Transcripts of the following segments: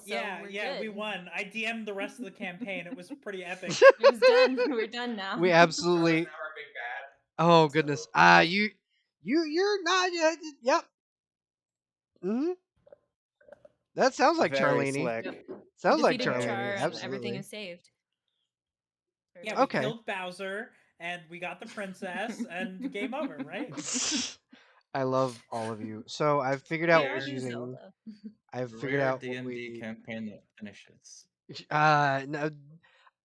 well, so we're good. we won. I DM'd the rest of the campaign. It was pretty epic. It was done. We're done now. We absolutely. Now our big bad. Oh goodness. You're not. Yep. Mm-hmm. That sounds like Very Charlene. slick. Yep. Sounds like Defeated Charlene. Char, and Absolutely. everything is saved. Yeah, we Okay. killed Bowser, and we got the princess, and game over, right? I love all of you. So I've figured out We what are was using. Zelda. I've The figured rare out what D&D we. campaign that finishes. No,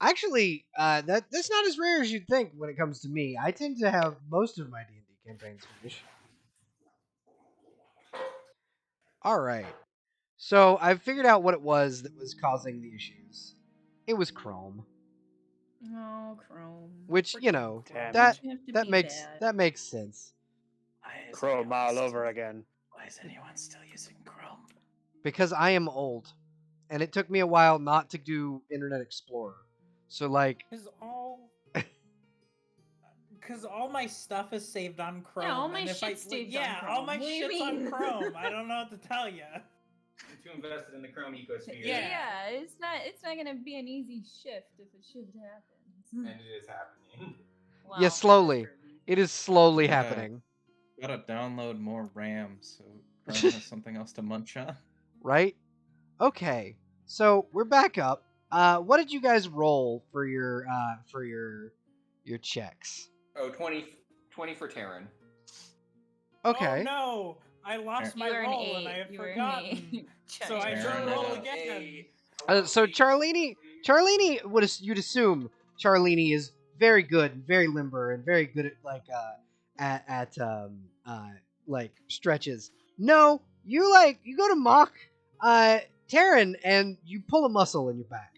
actually, that's not as rare as you'd think when it comes to me. I tend to have most of my D&D campaigns finish. All right. So I've figured out what it was that was causing the issues. It was Chrome, Oh, Chrome. which Damn that You have to that be makes bad. that makes sense Chrome all over again. Why is anyone still using Chrome? because I am old, and it took me a while not to do Internet Explorer. So like, Because all my stuff is saved on Chrome. all my and if shit's saved on all Chrome. my What do you shit's on mean? Chrome. I don't know what to tell you. I'm too invested in the Chrome ecosphere. Yeah, it's not gonna be an easy shift if a shift happens. And it is happening. Wow. yeah, slowly. It is slowly Yeah. happening, Gotta download more RAM so Chrome has something else to munch on. right? Okay, so we're back up. What did you guys roll for your checks? Oh, 20 for Terran. Okay. Oh no! I lost my You were an roll and I 8. have You were an forgotten. 8. So I Terran should is roll a- again. So Charlene you'd assume Charlene is very good, and very limber, and very good at like stretches. No, you go to mock Terran and you pull a muscle in your back.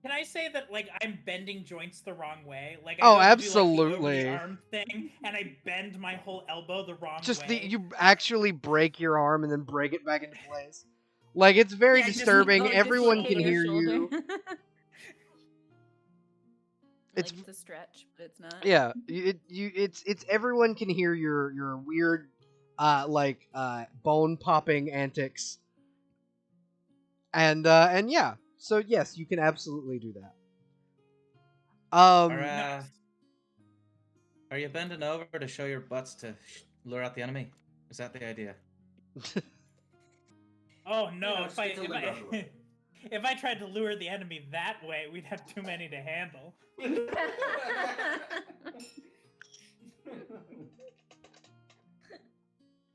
Can I say that like I'm bending joints the wrong way? Like Oh, go to do, like, the absolutely. over the arm thing, and I bend my whole elbow the wrong Just way. you actually break your arm and then break it back into place. Like it's very Yeah, just disturbing. Oh, Everyone can dislocate your hear you. shoulder. It's like the stretch, but it's not. Yeah, it's everyone can hear your weird bone popping antics. And yeah. So yes, you can absolutely do that. Are you bending over to show your butts to lure out the enemy? Is that the idea? Oh no! Yeah, if just I get to lure out the way. if I tried to lure the enemy that way, we'd have too many to handle.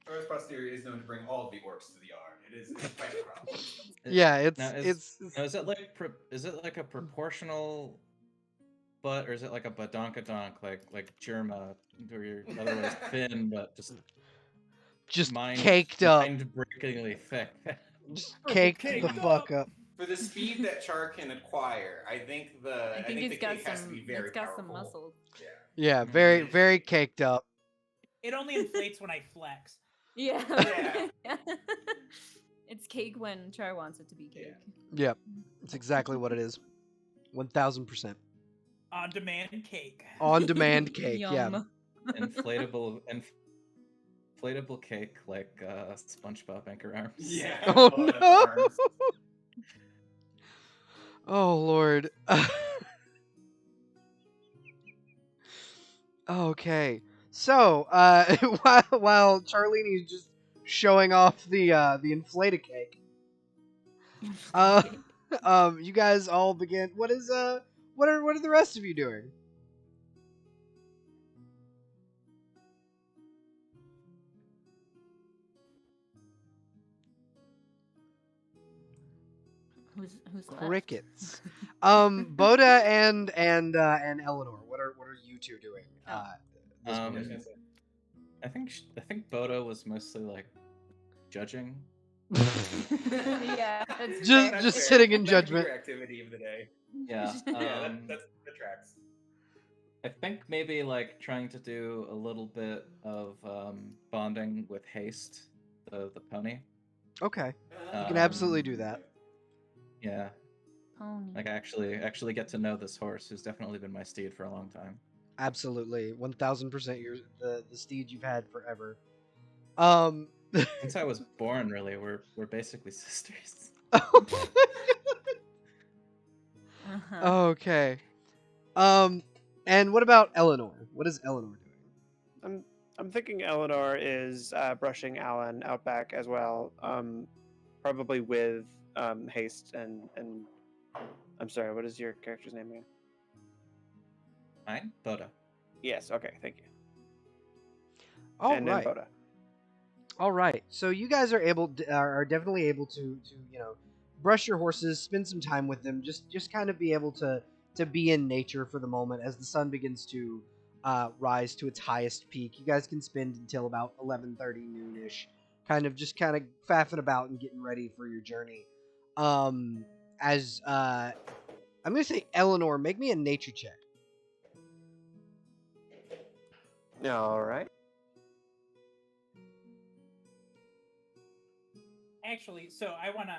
Earth's posterior is known to bring all the orcs to the yard. It's quite a problem. Yeah, it's Now, it's is it like a proportional butt, or is it like a badonkadonk, like Germa, where you're otherwise thin but just caked up, mind-breakingly thick? just caked the fuck up. For the speed that Char can acquire, I think the I think the it's got cake has to be some. very It's got powerful. some muscle. Yeah, very very caked up. It only inflates when I flex. Yeah. Yeah. It's cake when Char wants it to be cake. Yep, it's exactly what it is. 1000%. On demand cake. On demand cake. Yeah. Yum. inflatable cake like SpongeBob anchor arms. Yeah. Oh all the no! arms. Oh lord. Okay. So, while Charlene is just showing off the inflated cake, you guys all begin. What are the rest of you doing? Who's left? Crickets. Boda and Eleanor. What are you two doing? This Um, point? I think Bodo was mostly like judging. Yeah, that's Just- fair. just Fair. sitting in That's judgment. your activity of the day. Yeah. Yeah, that tracks. I think maybe like trying to do a little bit of bonding with Haste, the pony. Okay, you Um, can absolutely do that. Yeah, Pony. like actually get to know this horse, who's definitely been my steed for a long time. Absolutely, 1000%. You're the steed you've had forever. Since I was born, really, we're basically sisters. Uh-huh. Okay. And what about Eleanor? What is Eleanor doing? I'm thinking Eleanor is brushing Alan out back as well. Probably with haste and I'm sorry. What is your character's name again? Mine? Boda. Yes. Okay. Thank you. All and right. then Boda. All right. So you guys are definitely able to brush your horses, spend some time with them, just kind of be able to be in nature for the moment as the sun begins to rise to its highest peak. You guys can spend until about 11:30 noonish, kind of faffing about and getting ready for your journey. As I'm gonna say, Eleanor, make me a nature check. All right. Actually, so I wanna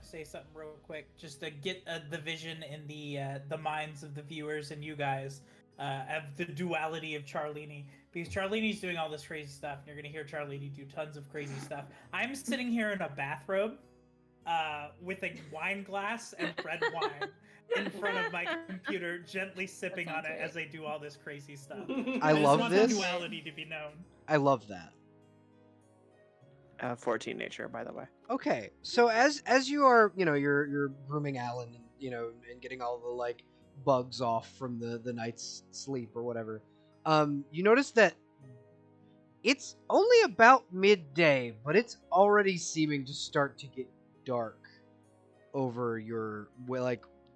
say something real quick, just to get the vision in the minds of the viewers and you guys of the duality of Charlini, because Charlini's doing all this crazy stuff, and you're gonna hear Charlini do tons of crazy stuff. I'm sitting here in a bathrobe, with a wine glass and red wine in front of my computer, gently sipping on it as I do all this crazy stuff. I just love want this. the duality to be known. I love that. 14 nature, by the way. Okay, so as you are, you're grooming Alan, and and getting all the like bugs off from the night's sleep or whatever. You notice that it's only about midday, but it's already seeming to start to get dark over in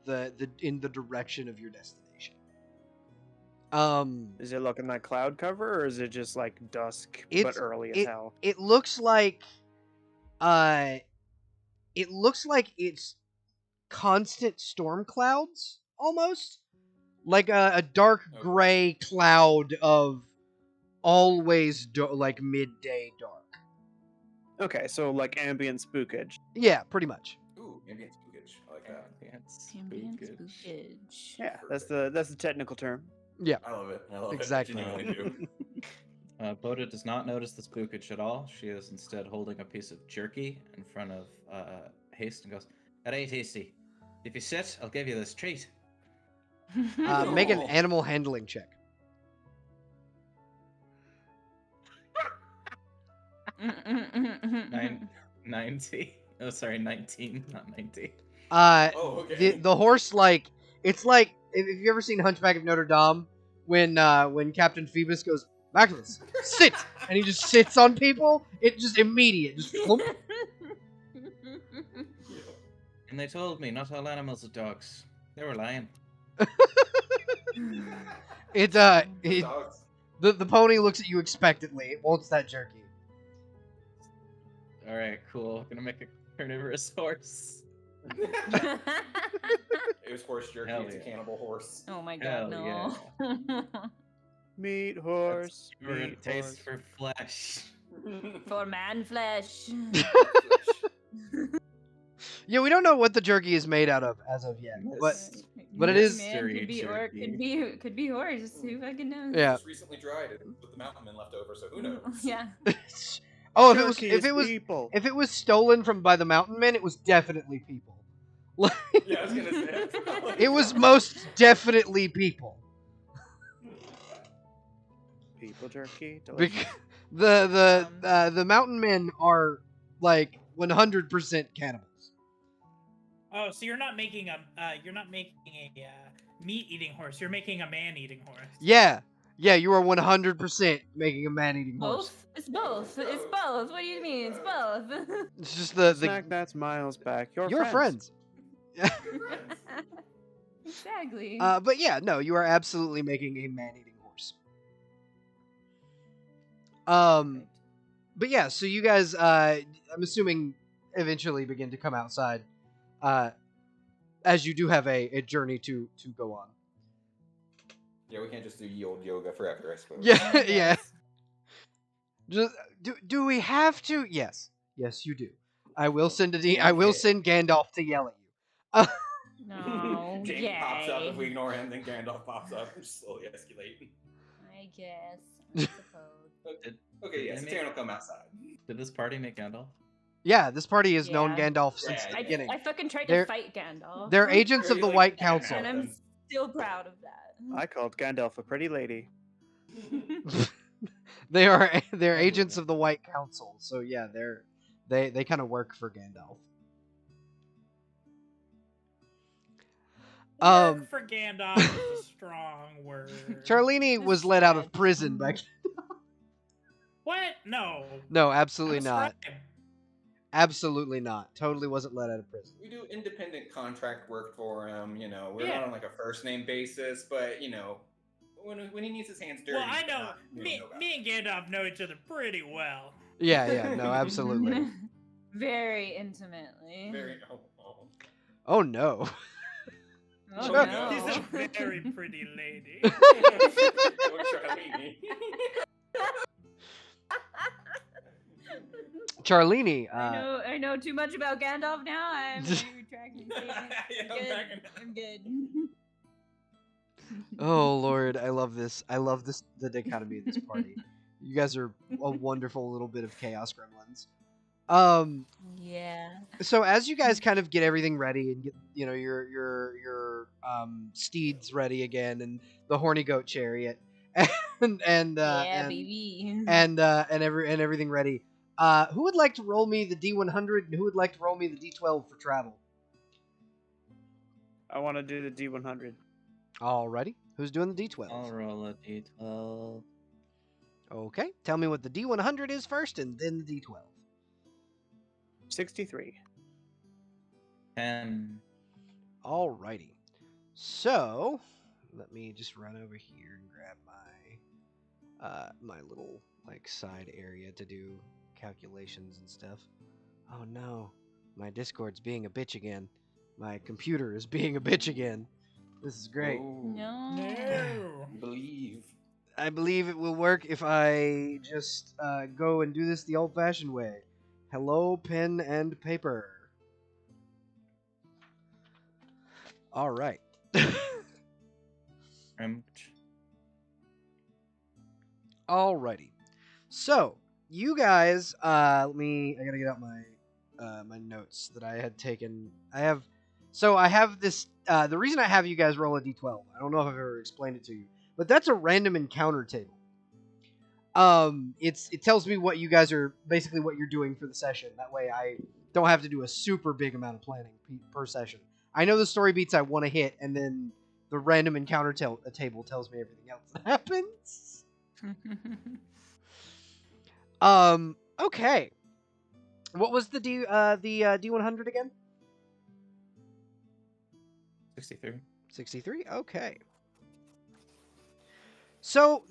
the direction of your destination. Is it looking like cloud cover, or is it just like dusk but early as hell? It looks like it's constant storm clouds, almost like a dark gray cloud of always like midday dark. Okay, so like ambient spookage. Yeah, pretty much. Ooh, ambient spookage. I like that. Ambient Spookage. spookage. Yeah, that's the technical term. Yeah, I love it. I love Exactly. it. I genuinely do. Boda does not notice the spookage at all. She is instead holding a piece of jerky in front of Haste and goes, "That ain't hasty. If you sit, I'll give you this treat." make an animal handling check. 90. Oh, sorry, 19, not 90. Oh, okay. The horse, like, it's like if you ever seen Hunchback of Notre Dame when Captain Phoebus goes, "Maximus, sit," and he just sits on people. It just immediate, just flump. And they told me not all animals are dogs. They were lying. Dogs. The pony looks at you expectantly. It wants that jerky. All right, cool. Gonna make a carnivorous horse. It was horse jerky. Hell It's a yeah. cannibal horse. Oh my Hell god, no. Meat horse. We're gonna Meat taste horse. for flesh. For man flesh. Yeah, we don't know what the jerky is made out of as of yet, but it is- Man, could be orc, Mystery could be horse. Who fucking knows? Yeah. Just recently dried it with the mountain men left over, so who knows? Yeah. Oh, Jerky if is it was people. if it was stolen from by the mountain men, it was definitely people. Yeah, I was gonna say. It was most definitely people. People jerky. Delicious. The mountain men are like 100% cannibals. Oh, so you're not making a meat eating horse. You're making a man eating horse. Yeah, you are 100% making a man-eating horse. Both? It's both. It's both. What do you mean? It's both. It's just the Snack that's miles back. Your your friends. Exactly. But yeah, no, you are absolutely making a man-eating horse. But yeah, so you guys, I'm assuming, eventually begin to come outside, as you do have a journey to go on. Yeah, we can't just do ye old yoga forever, I suppose. Yeah, yeah. Just, do we have to? Yes, you do. I will send I will send Gandalf to yell at you. No. Jamie pops up if we Yay. ignore him, then Gandalf pops up and just slowly escalate. I guess. I suppose. Okay, yeah, Did Taryn will come outside. Did this party make Gandalf? Yeah, this party has known Yeah. Gandalf since Yeah, the yeah. beginning. I fucking tried They're- to fight Gandalf. They're agents of the Like, White yeah, Council. and I'm them. still proud of that. I called Gandalf a pretty lady. They're I agents believe it. of the White Council. So yeah, they kind of work for Gandalf. Work for Gandalf is a strong word. Charlene Just was let out of sad. prison back. What? No. No, absolutely I'm a not. scribe. Absolutely not. Totally wasn't let out of prison. We do independent contract work for him. You know, we're Yeah. not on like a first name basis, but you know, when he needs his hands dirty, Well, I know we me, know about me and Gandalf know each other pretty well. Yeah, no, absolutely. Very intimately. Very. Oh no. Oh, Sure. no. She's a very pretty lady. Charlene, I know too much about Gandalf now. I'm gonna retract my statement. Yeah, I'm good. oh lord, I love this. I love this, the dichotomy of this party. You guys are a wonderful little bit of chaos gremlins. Yeah. So as you guys kind of get everything ready and get your steeds ready again and the horny goat chariot and Baby. and everything ready. Who would like to roll me the D100 and who would like to roll me the D12 for travel? I want to do the D100. Alrighty. Who's doing the D12? I'll roll a d12. Okay. Tell me what the D100 is first and then the D12. 63. 10. Alrighty. So, let me just run over here and grab my little like side area to do calculations and stuff. Oh no. My Discord's being a bitch again. My computer is being a bitch again. This is great. No. No. Believe. I believe it will work if I just go and do this the old-fashioned way. Hello, pen and paper. All right. Alrighty. So, you guys, I gotta get out my notes that I had taken. I have this, the reason I have you guys roll a d12, I don't know if I've ever explained it to you, but that's a random encounter table. It tells me what you guys are, basically what you're doing for the session. That way I don't have to do a super big amount of planning per session. I know the story beats I want to hit, and then the random encounter table tells me everything else that happens. Okay. What was the D100 again? 63. 63. Okay. So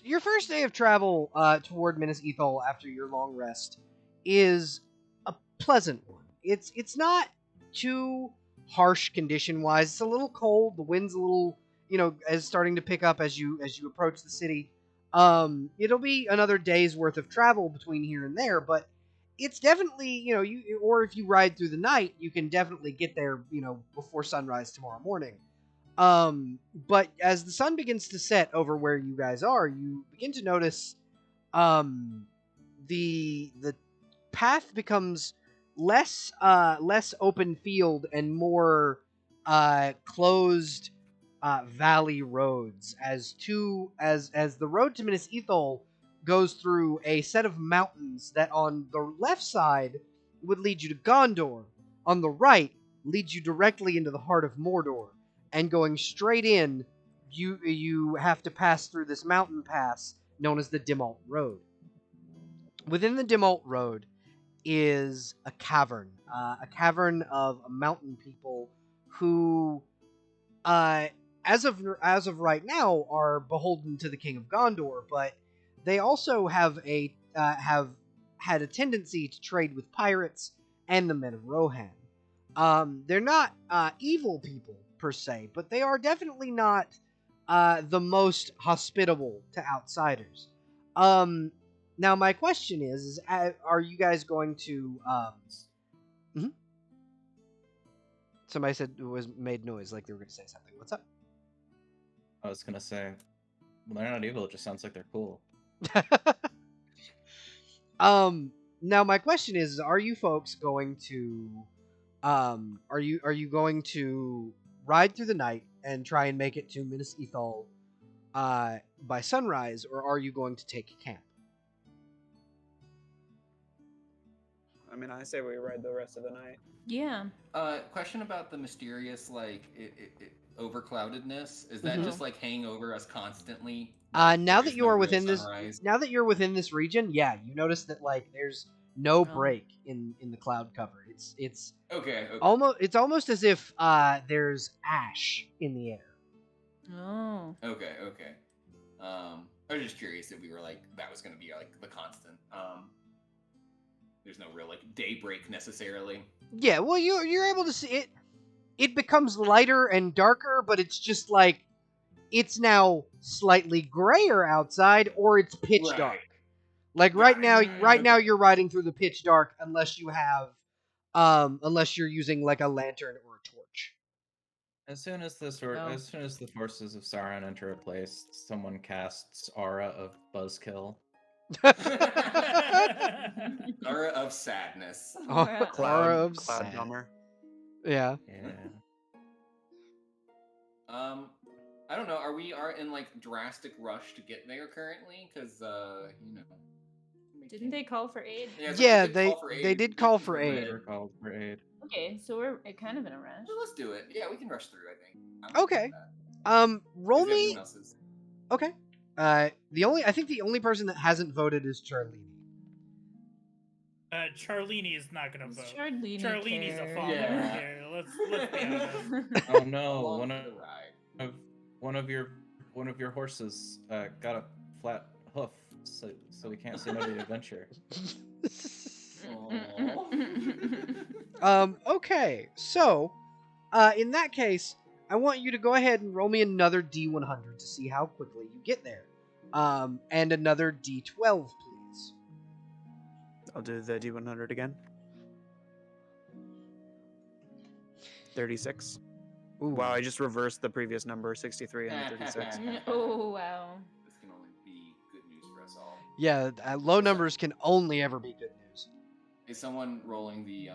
your first day of travel toward Minas Ithol after your long rest is a pleasant one. It's not too harsh condition wise. It's a little cold. The wind's a little, is starting to pick up as you approach the city. It'll be another day's worth of travel between here and there, but it's definitely, or if you ride through the night, you can definitely get there, before sunrise tomorrow morning. But as the sun begins to set over where you guys are, you begin to notice, the path becomes less open field and more closed valley roads as the road to Minas Ithol goes through a set of mountains that on the left side would lead you to Gondor, on the right leads you directly into the heart of Mordor, and going straight in, you have to pass through this mountain pass known as the Dimalt Road. Within the Dimalt Road is a cavern of mountain people who, as of right now, are beholden to the King of Gondor, but they also have had a tendency to trade with pirates and the men of Rohan. They're not evil people per se, but they are definitely not the most hospitable to outsiders. Now my question is are you guys going to mhm. Somebody said it was made noise like they were going to say something. What's up? I was gonna say, well, they're not evil. It just sounds like they're cool. Now my question is, are you folks going to are you going to ride through the night and try and make it to Minas Ithol by sunrise, or are you going to take camp? I mean, I say we ride the rest of the night. Yeah. Question about the mysterious overcloudedness. Is that Mhm. just like hanging over us constantly? Now Like, there that is you no are real within sunrise? now that you're within this region, yeah, you notice that like there's no Oh. break in the cloud cover. It's Okay. almost as if there's ash in the air. Oh. Okay. I was just curious if we were like that was going to be like the constant. There's no real like daybreak necessarily. Yeah, well you're able to see it. It becomes lighter and darker, but it's just like it's now slightly grayer outside, or it's pitch Right. dark. Like right now Okay. you're riding through the pitch dark unless you have unless you're using like a lantern or a torch. As soon as Oh. as soon as the forces of Sauron enter a place, someone casts Aura of Buzzkill. Aura of sadness. Aura. Aura of Cloud sad. Bummer. Yeah. Yeah. I don't know. Are we in like drastic rush to get there currently? Because you know. Didn't they call for aid? Yeah, if they call for aid, they we did can call get for there. aid. Never called for aid. Okay, so we're kind of in a rush. Well, let's do it. Yeah, we can rush through. I think. I'm Okay. with that. Roll 'Cause me. everyone else is- Okay. I think the only person that hasn't voted is Charlene. Charlene is not gonna vote. Charlene's a care. follower Yeah. here. Let's be honest. Oh no! along One for the ride. of your horses got a flat hoof, so we can't say no to the adventure. Okay. So, in that case, I want you to go ahead and roll me another D100 to see how quickly you get there. And another D12, please. I'll do the D100 again. 36. Ooh. Wow, I just reversed the previous number, 63 and 36. Oh wow. This can only be good news for us all. Yeah, low numbers can only ever be good news. Is someone rolling the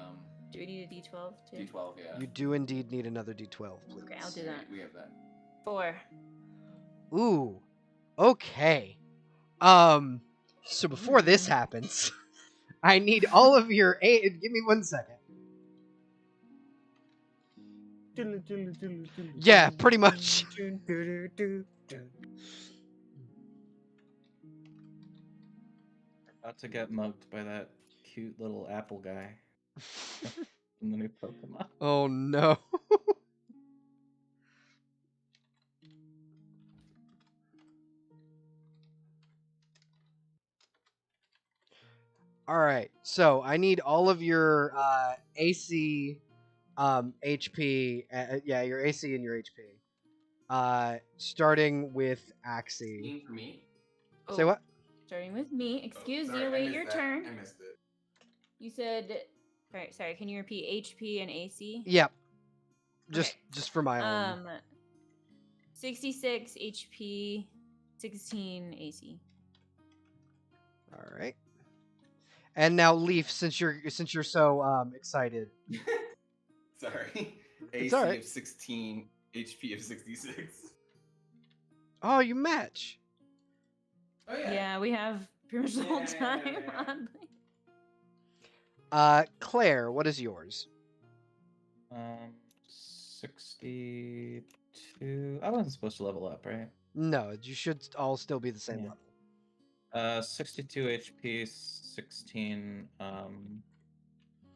Do we need a D12 too? D12? Yeah. You do indeed need another D12, please. Okay, I'll do that. We have that. 4. Ooh. Okay. So before this happens, I need all of your aid. Give me 1 second. Yeah, pretty much. About to get mugged by that cute little apple guy from the new Pokemon. Oh no. All right. So I need all of your AC, HP. Yeah, your AC and your HP. Starting with Axie. Team for me. Say what? Starting with me. Excuse sorry, you. I Wait missed your that. turn. I missed it. You said. Sorry. Can you repeat HP and AC? Yep. Okay. Just for my own. 66 HP, 16 AC. All right. And now Leaf, since you're so excited. Sorry. It's AC alright. of 16, HP of 66. Oh, you match. Oh Yeah, we have pretty much the whole time. Yeah. Claire, what is yours? 62. I wasn't supposed to level up, right? No, you should all still be the same Yeah. level. 62 HP, 16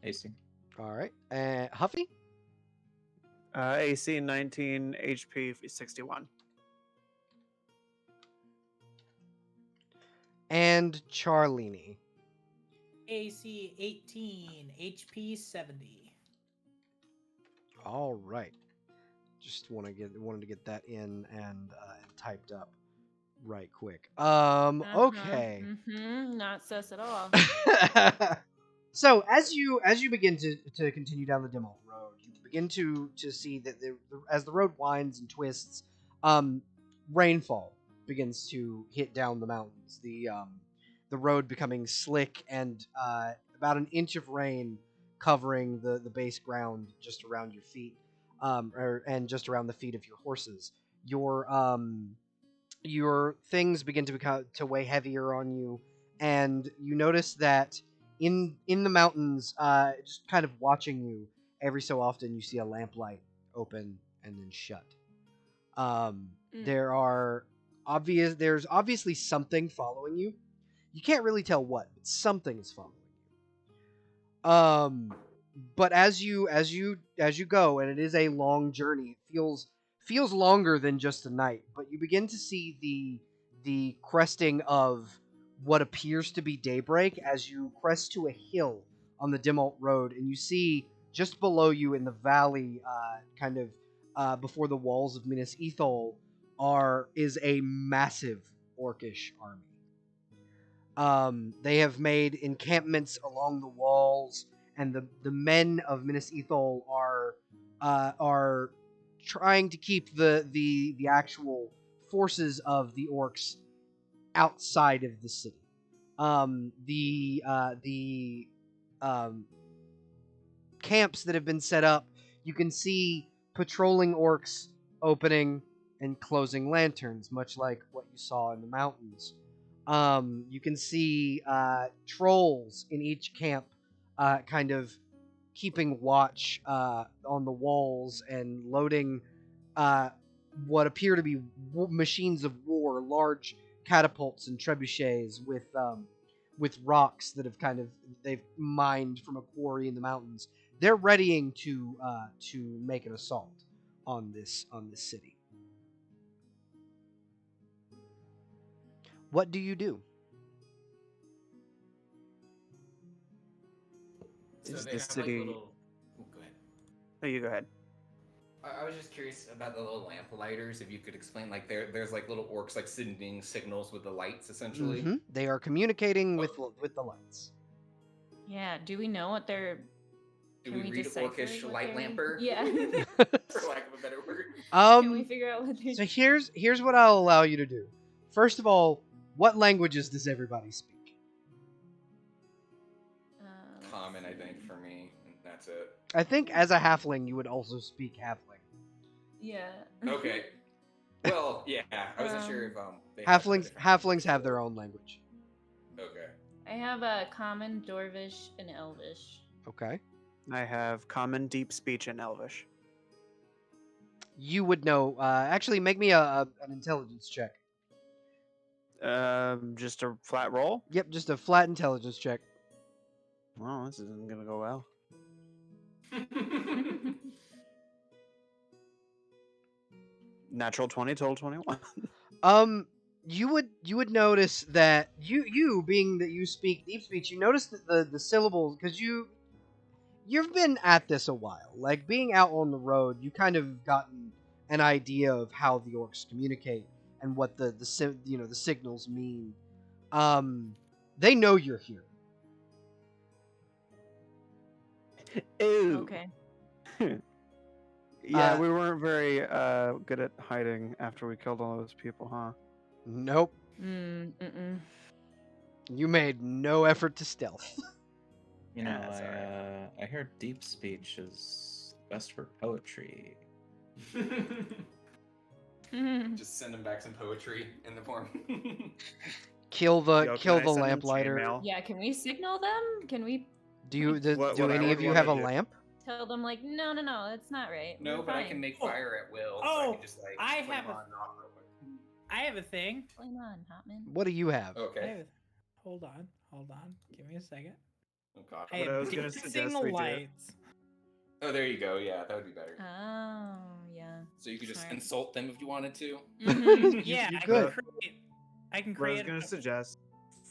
AC. All right. Huffy? AC 19, HP 61. And Charlene. AC 18, HP 70. All right. Just wanted to get that in and typed up right quick. Okay. Not sus at all. So as you begin to continue down the Dimmold Road, you begin to see that as the road winds and twists, rainfall begins to hit down the mountains. the road becoming slick and about an inch of rain covering the base ground just around your feet, and just around the feet of your horses. Your things begin to weigh heavier on you, and you notice that in the mountains, just kind of watching you, every so often you see a lamplight open and then shut. There's obviously something following you. You can't really tell what, but something is following you. But as you go, and it is a long journey, it feels longer than just a night. But you begin to see the cresting of what appears to be daybreak as you crest to a hill on the Dimalt Road, and you see just below you in the valley, before the walls of Minas Ithol, is a massive orcish army. They have made encampments along the walls, and the men of Minas Ithol are trying to keep the actual forces of the orcs outside of the city. The camps that have been set up, you can see patrolling orcs opening and closing lanterns, much like what you saw in the mountains. You can see trolls in each camp, kind of keeping watch on the walls and loading what appear to be machines of war, large catapults and trebuchets with rocks that they've mined from a quarry in the mountains. They're readying to make an assault on this city. What do you do? So Is they the have, city? Like, little... Oh, go ahead. No, you go ahead. I was just curious about the little lamp lighters. If you could explain, like there's like little orcs like sending signals with the lights, essentially. Mm-hmm. They are communicating with the lights. Yeah. Do we know what they're? Do Can we we read decipher orcish what light they're- lamper? Yeah. For lack of a better word. Can we figure out what they're? So here's what I'll allow you to do. First of all, what languages does everybody speak? Let's Common, I see. think, for me. And that's it. I think as a halfling, you would also speak halfling. Yeah. Okay. Well, yeah. I wasn't sure if they had a different Halflings language have for- their own language. Okay. I have a common, Dwarvish, and Elvish. Okay. I have common, deep speech, and Elvish. You would know. Actually, make me an intelligence check. Just a flat roll. Yep, just a flat intelligence check. Well, this isn't gonna go well. Natural 20, total 21. You would notice that you being that you speak deep speech, you notice that the syllables, because you've been at this a while. Like being out on the road, you kind of gotten an idea of how the orcs communicate and what the signals mean. They know you're here. Ew. Okay. Yeah, we weren't very good at hiding after we killed all those people, huh? Nope. Mm-mm. You made no effort to stealth. You know, Yeah, sorry. I hear deep speech is best for poetry. Just send them back some poetry in the form. Kill the Yo, kill can I the send them lamplighter. chainmail? Yeah. Can we signal them? Can we Do What any I of would you wanna have a do- lamp? tell them like, no, that's not right. No, We're but I fine. can make Oh. fire at will. So I Oh, can just like I flame have a- on and off real quick. I have a thing. Flame on, Hotman. What do you have? I Okay. have, hold on. Give me a second. Oh god. I What I have was gonna dancing suggest we do- lights. Oh, there you go. Yeah, that would be better. Oh, yeah. So you could just Smart. insult them if you wanted to. Mhm. Yeah, you I could. can What I was create. gonna suggest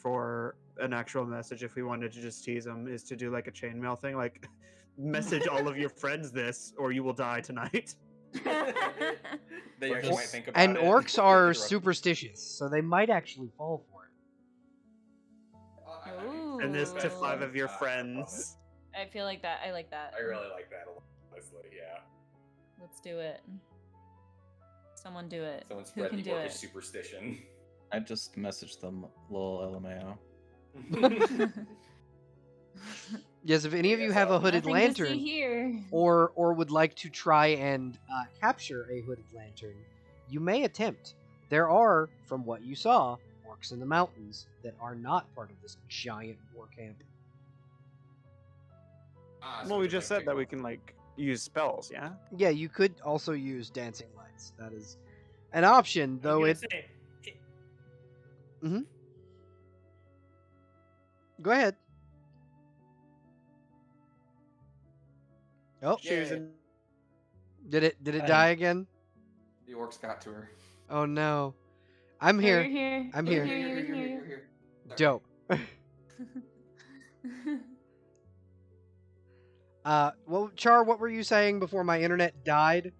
for an actual message, if we wanted to just tease them, is to do like a chainmail thing, like message all of your friends this, or you will die tonight. They Or actually just- might think about And it. orcs are Interrupt. superstitious, so they might actually fall for it. And this to Ooh. 5 of your I love friends. I feel like that. I like that. I really like that a lot, honestly. Yeah. Let's do it. Someone do it. Someone Who spread can the do orcish it? superstition. I just messaged them, lol LMAO. Yes, if any of you Yes, have a I'll- hooded Nothing to see lantern, here. or would like to try and capture a hooded lantern, you may attempt. There are, from what you saw, orcs in the mountains that are not part of this giant war camp. So Well, we it's just like said that we big can like use spells, yeah. Yeah, you could also use dancing lights. That is an option, I was though gonna it. say, Go ahead. Oh, She was Yeah. in. did it Hey. die again? The orcs got to her. Oh no. I'm No, here. You're here. I'm We're here. here. You're We hear you're here. Sorry. Dope. Well, Char, what were you saying before my internet died?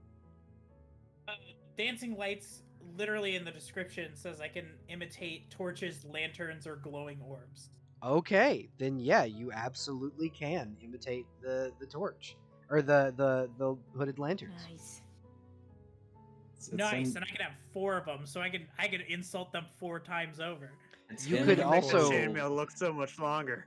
dancing lights, literally in the description, says I can imitate torches, lanterns, or glowing orbs. Okay, then yeah, you absolutely can imitate the torch or the hooded lanterns. Nice. It's Nice, in- and I can have 4 of them, so I can insult them 4 times over. it's You in could the Make also- the chainmail look so much longer.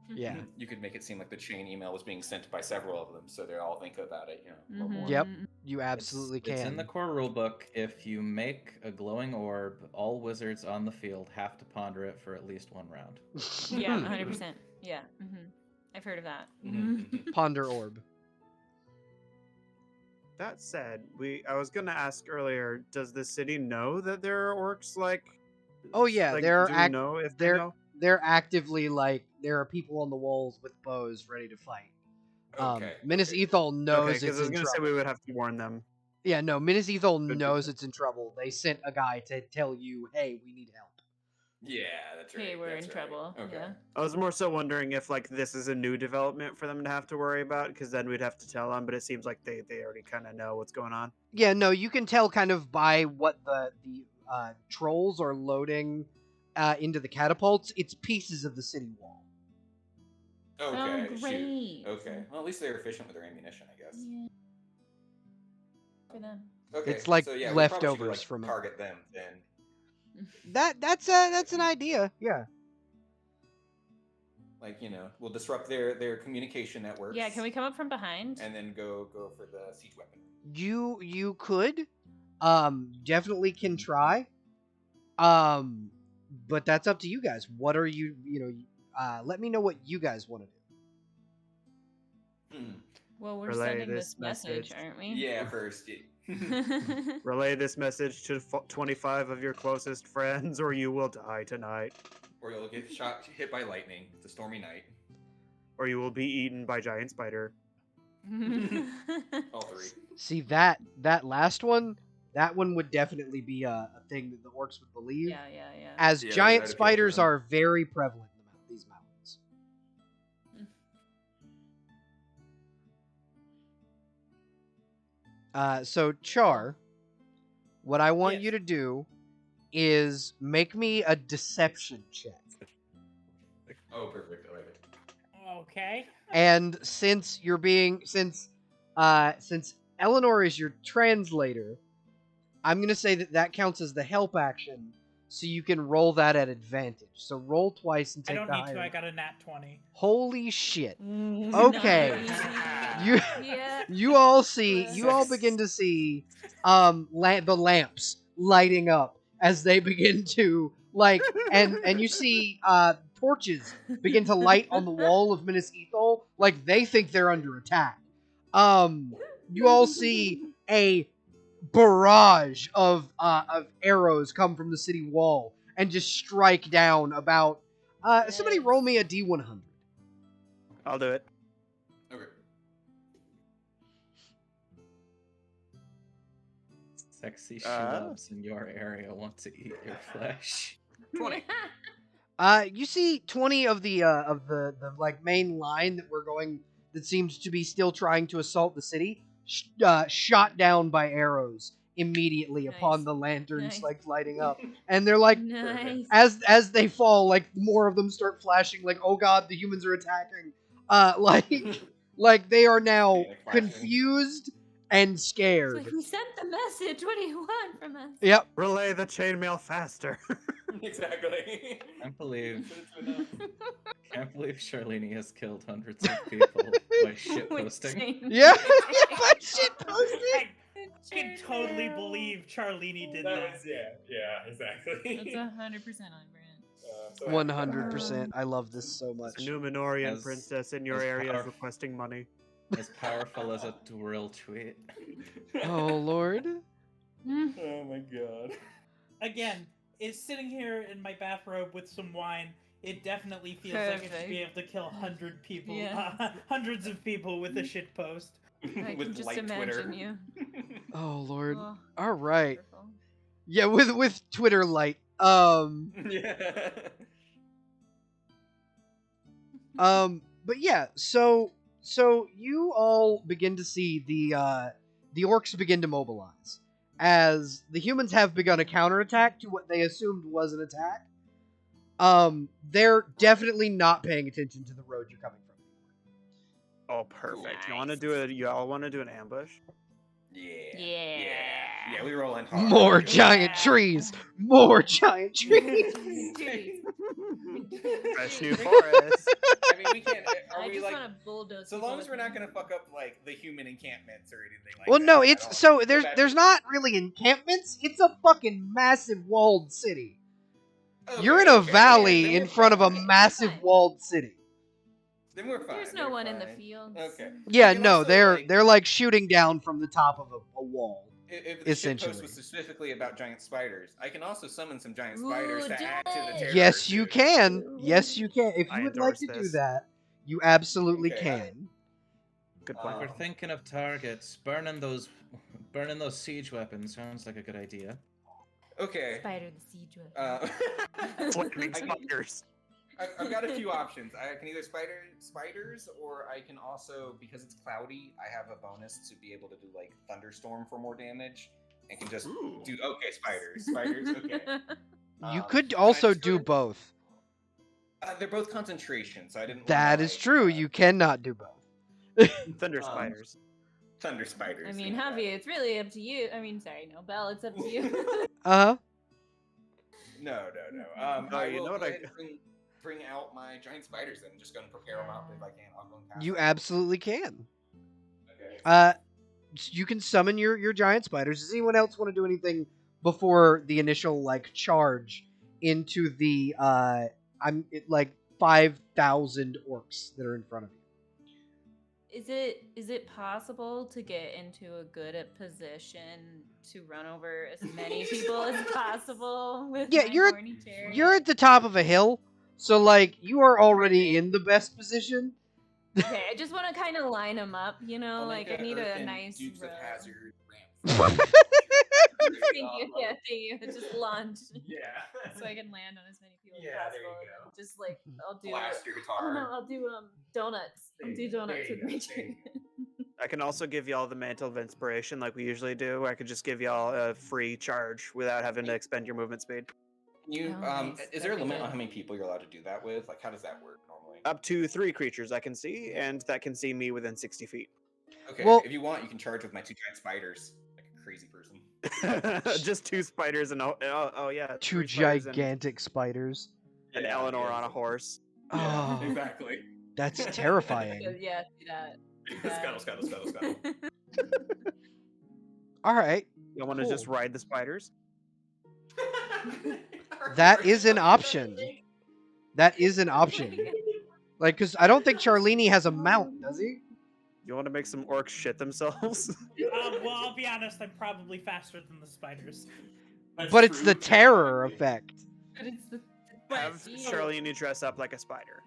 Yeah. You could make it seem like the chain email was being sent by several of them, so they all think about it. A little more. Yep. Mhm. You absolutely It's can. in the core rulebook. If you make a glowing orb, all wizards on the field have to ponder it for at least 1 round. Yeah, 100%. Yeah. I've heard of that. Mhm. Ponder orb. That said, I was gonna ask earlier, does the city know that there are orcs like? Oh yeah, like, there do are we know if they they're know? they're actively like there are people on the walls with bows ready to fight. Okay. Minas okay. Ethol Okay, knows because it's I was in gonna say trouble. we would have to warn them. Yeah, no, Minas Ethol Good knows people. it's in trouble. They sent a guy to tell you, "Hey, we need help." Yeah, that's right. Hey, we're that's in right. trouble. Okay. Yeah. I was more so wondering if like this is a new development for them to have to worry about, because then we'd have to tell them. But it seems like they already kind of know what's going on. Yeah, no, you can tell kind of by what the trolls are loading into the catapults. It's pieces of the city wall. Okay. Oh, shoot. great. Okay. Well, at least they're efficient with their ammunition, I guess. Yeah. For them. Okay. It's like so, yeah, we probably should go, leftovers like, from it. target them then. That's an idea. Yeah. Like, we'll disrupt their communication networks. Yeah, can we come up from behind? And then go for the siege weapon. You could definitely can try. But that's up to you guys. What are you let me know what you guys want to do. Well, we're Relay sending this this message, message. aren't we? Yeah, first. Relay this message to 25 of your closest friends, or you will die tonight, Or you'll get hit by lightning. It's a stormy night. or you will be eaten by giant spider. All 3. See that last one, that one would definitely be a thing that the orcs would believe. yeah. As Yeah, giant that'd appeal to spiders them. are very prevalent in these mountains. So Char, what I want Yes. you to do is make me a deception check. Oh, perfect. I like it. Okay. And since Eleanor is your translator, I'm gonna say that counts as the help action, so you can roll that at advantage. So roll twice and I take don't the need to. higher. I got a nat 20. Holy shit! Mm, Okay. nice. You Yeah. you all see, you all Success. begin to see the lamps lighting up as they begin to and you see torches begin to light on the wall of Minas Ethol, like they think they're under attack. You all see a barrage of arrows come from the city wall and just strike down about somebody roll me a D100. I'll do it. Okay. Sexy schlubs in your area want to eat your flesh. 20. You see 20 of the like main line that we're going that seems to be still trying to assault the city, shot down by arrows immediately upon Nice. the lanterns Nice. like lighting up, and they're like Nice. as they fall, like more of them start flashing, like oh god, the humans are attacking, like they are now Panic flashing. confused and It's scared. like, we sent the message. What do you want from us? Yep. Relay the chainmail faster. Exactly. Can't believe It's enough. Charlene has killed hundreds of people by shit With posting. chain Yeah, mail. by shit posting. I can Chain totally mail. believe Charlene did That that. was yeah, exactly. That's 100% on brand. So 100%. I love this so much. A Numenorean As- princess in your as area is powerful- requesting money. As powerful as a drill tweet. Oh Lord. Oh my god. Again, is sitting here in my bathrobe with some wine. It definitely feels like I should be able to kill 100 people, Yeah. hundreds of people with a shit post. I can With just light imagine Twitter. you. Oh Lord. Oh, All right. wonderful. Yeah, with Twitter light. Yeah. But yeah, so you all begin to see the orcs begin to mobilize as the humans have begun a counterattack to what they assumed was an attack. They're definitely not paying attention to the road you're coming from. Oh, perfect. You want to do it? You all want to do an ambush? Yeah, we roll in hard. More giant trees, more giant trees. Dude, Fresh new forest. I mean, we can't. Are I we just like? want to bulldoze. So people long as with we're not me. gonna fuck up like the human encampments or anything like Well, that. no, I it's don't so feel bad there's for- not really encampments. It's a fucking massive walled city. Okay, You're in a okay, valley then in we're front of a fine. massive Fine. walled city. Then we're fine. There's no we're one in the fine. fields. Okay. Yeah, can no, also, they're like shooting down from the top of a wall. If the Essentially. shitpost was specifically about giant spiders, I can also summon some giant Ooh, spiders to do add to the it! terror. Yes, you too. can. Yes, you can. If I you would like endorse to do this. that, you absolutely Okay. can. Good point. If we're thinking of targets, burning those siege weapons sounds like a good idea. Okay. Spider the siege weapon. Flaming I can- spiders. I've got a few options. I can either spiders, or I can also, because it's cloudy, I have a bonus to be able to do like thunderstorm for more damage, and can just Ooh. do spiders. Okay. You Um, could can I also just do go- both. They're both concentration, so I didn't. That wanna, is like, true. You cannot do both. Thunder Um, spiders. thunder spiders. I mean, yeah. Javi, it's really up to you. I mean, sorry, no, Belle, it's up to you. Uh huh. No. Oh, I you will know what go I- ahead and bring out my giant spiders and just go and prepare them out if I can. I'll go and pass You them. absolutely can. Okay. You can summon your giant spiders. Does anyone else want to do anything before the initial like charge into the like 5,000 orcs that are in front of you? Is it possible to get into a good position to run over as many people as possible with Yeah, my you're horny chariot? You're at the top of a hill, so like you are already in the best position. Okay, I just want to kind of line them up, you know, I'll like make I need a earthen nice Dukes of row. Hazzard Thank ramp. you, yeah, thank you. Just launch Yeah. so I can land on as many people Yeah, as there you possible. go. And just like I'll do Blast your Oh no, guitar. I'll do donuts. There I'll you do go, donuts there with you my go, there you chariot. I can also give y'all the mantle of inspiration like we usually do. I could just give y'all a free charge without having to expend your movement speed. You Oh, nice. is there a That'd be limit on good. how many people you're allowed to do that with? Like, how does that work normally? Up to 3 creatures I can see, and that can see me within 60 feet. Okay, Well- if you want, you can charge with my 2 giant spiders, like a crazy person. Just 2 spiders and oh yeah, 2 3 spiders gigantic spiders. and Eleanor on a horse. Oh, exactly. that's terrifying. Yeah, do that. Do that. Scuttle. All right, You want to just ride the spiders? that is an option. That is an option. Like, cause I don't think Charlene has a mount, does he? You want to make some orcs shit themselves? Well, I'll be honest. I'm probably faster than the spiders. But it's the terror effect. But it's the Have Charlene dress up like a spider.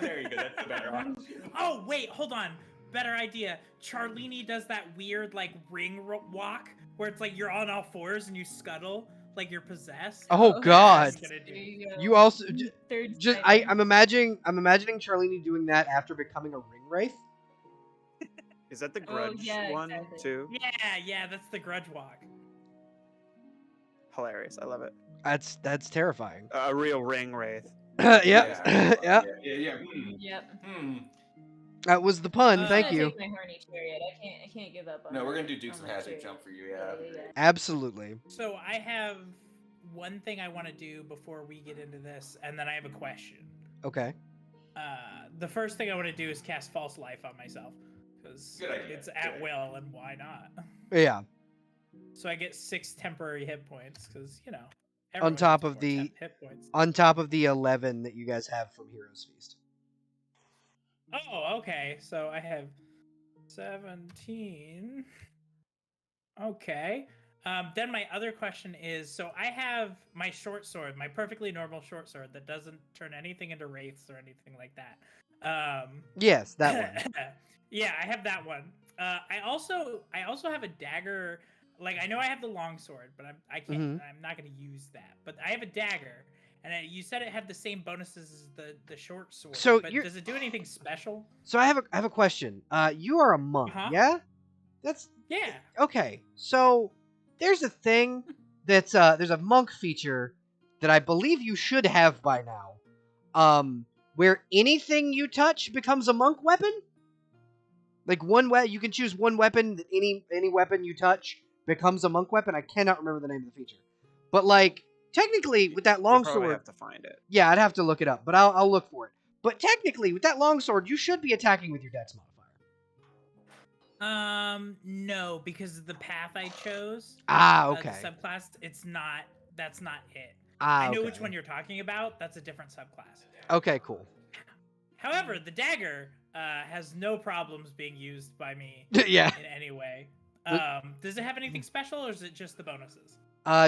There you go. That's the better one. Oh wait, hold on. Better idea. Charlene does that weird like ring walk where it's like you're on all fours and you scuttle like you're possessed. Oh God! That's what I'm gonna do. You also Third just spider. I'm imagining Charlene doing that after becoming a ring wraith. Is that the Oh, grudge yeah, one exactly. too? Yeah, that's the grudge walk. Hilarious. I love it. That's terrifying. A real ring wraith. Yep. Yeah. Yep. Yeah. Yep. That was the pun. I'm Thank I'm gonna you. take my horny chariot. I can't give up on No, we're my- gonna do Dukes on of my Hazzard chariot. jump for you. Yeah. Absolutely. So I have one thing I want to do before we get into this, and then I have a question. Okay. The first thing I want to do is cast False Life on myself, because Good idea, it's good at idea. will, and why not? Yeah. So I get 6 temporary hit points, because On everyone top gets of more the temp hit points. on top of the 11 that you guys have from Heroes Feast. Oh, okay. So I have 17. Okay. Then my other question is, so I have my short sword, my perfectly normal short sword that doesn't turn anything into wraiths or anything like that. Yes, that one. Yeah, I have that one. I also have a dagger. Like, I know I have the long sword, but I can't. Mhm. I'm not going to use that. But I have a dagger, and you said it had the same bonuses as the short sword. So but you're- does it do anything special? So I have a question. You are a monk, Uh-huh. yeah? That's Yeah. okay. So there's a thing that's there's a monk feature that I believe you should have by now. Where anything you touch becomes a monk weapon. Like you can choose one weapon that any weapon you touch becomes a monk weapon. I cannot remember the name of the feature, but like technically with that You'll long probably sword, have to find it. yeah, I'd have to look it up, but I'll look for it. But technically with that long sword, you should be attacking with your dex modifier. No, because of the path I chose. Ah, okay. The subclass, that's not it. Ah, I know okay. which one you're talking about. That's a different subclass. Okay, cool. However, the dagger has no problems being used by me Yeah. in any way. Does it have anything special, or is it just the bonuses?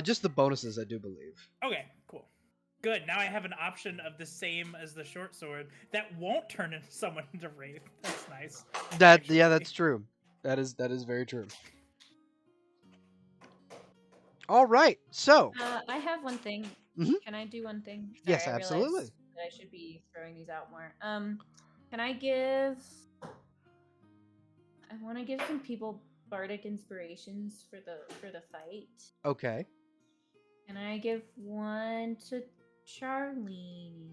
Just the bonuses, I do believe. Okay, cool. Good. Now I have an option of the same as the short sword that won't turn into someone into wraith. That's nice. Yeah, actually. that's true. That is very true. All right, so I have one thing. Mhm. Can I do one thing? Yes, I absolutely. realized that I should be throwing these out more. Can I give? I want to give some people bardic inspirations for the fight. Okay. Can I give one to Charlene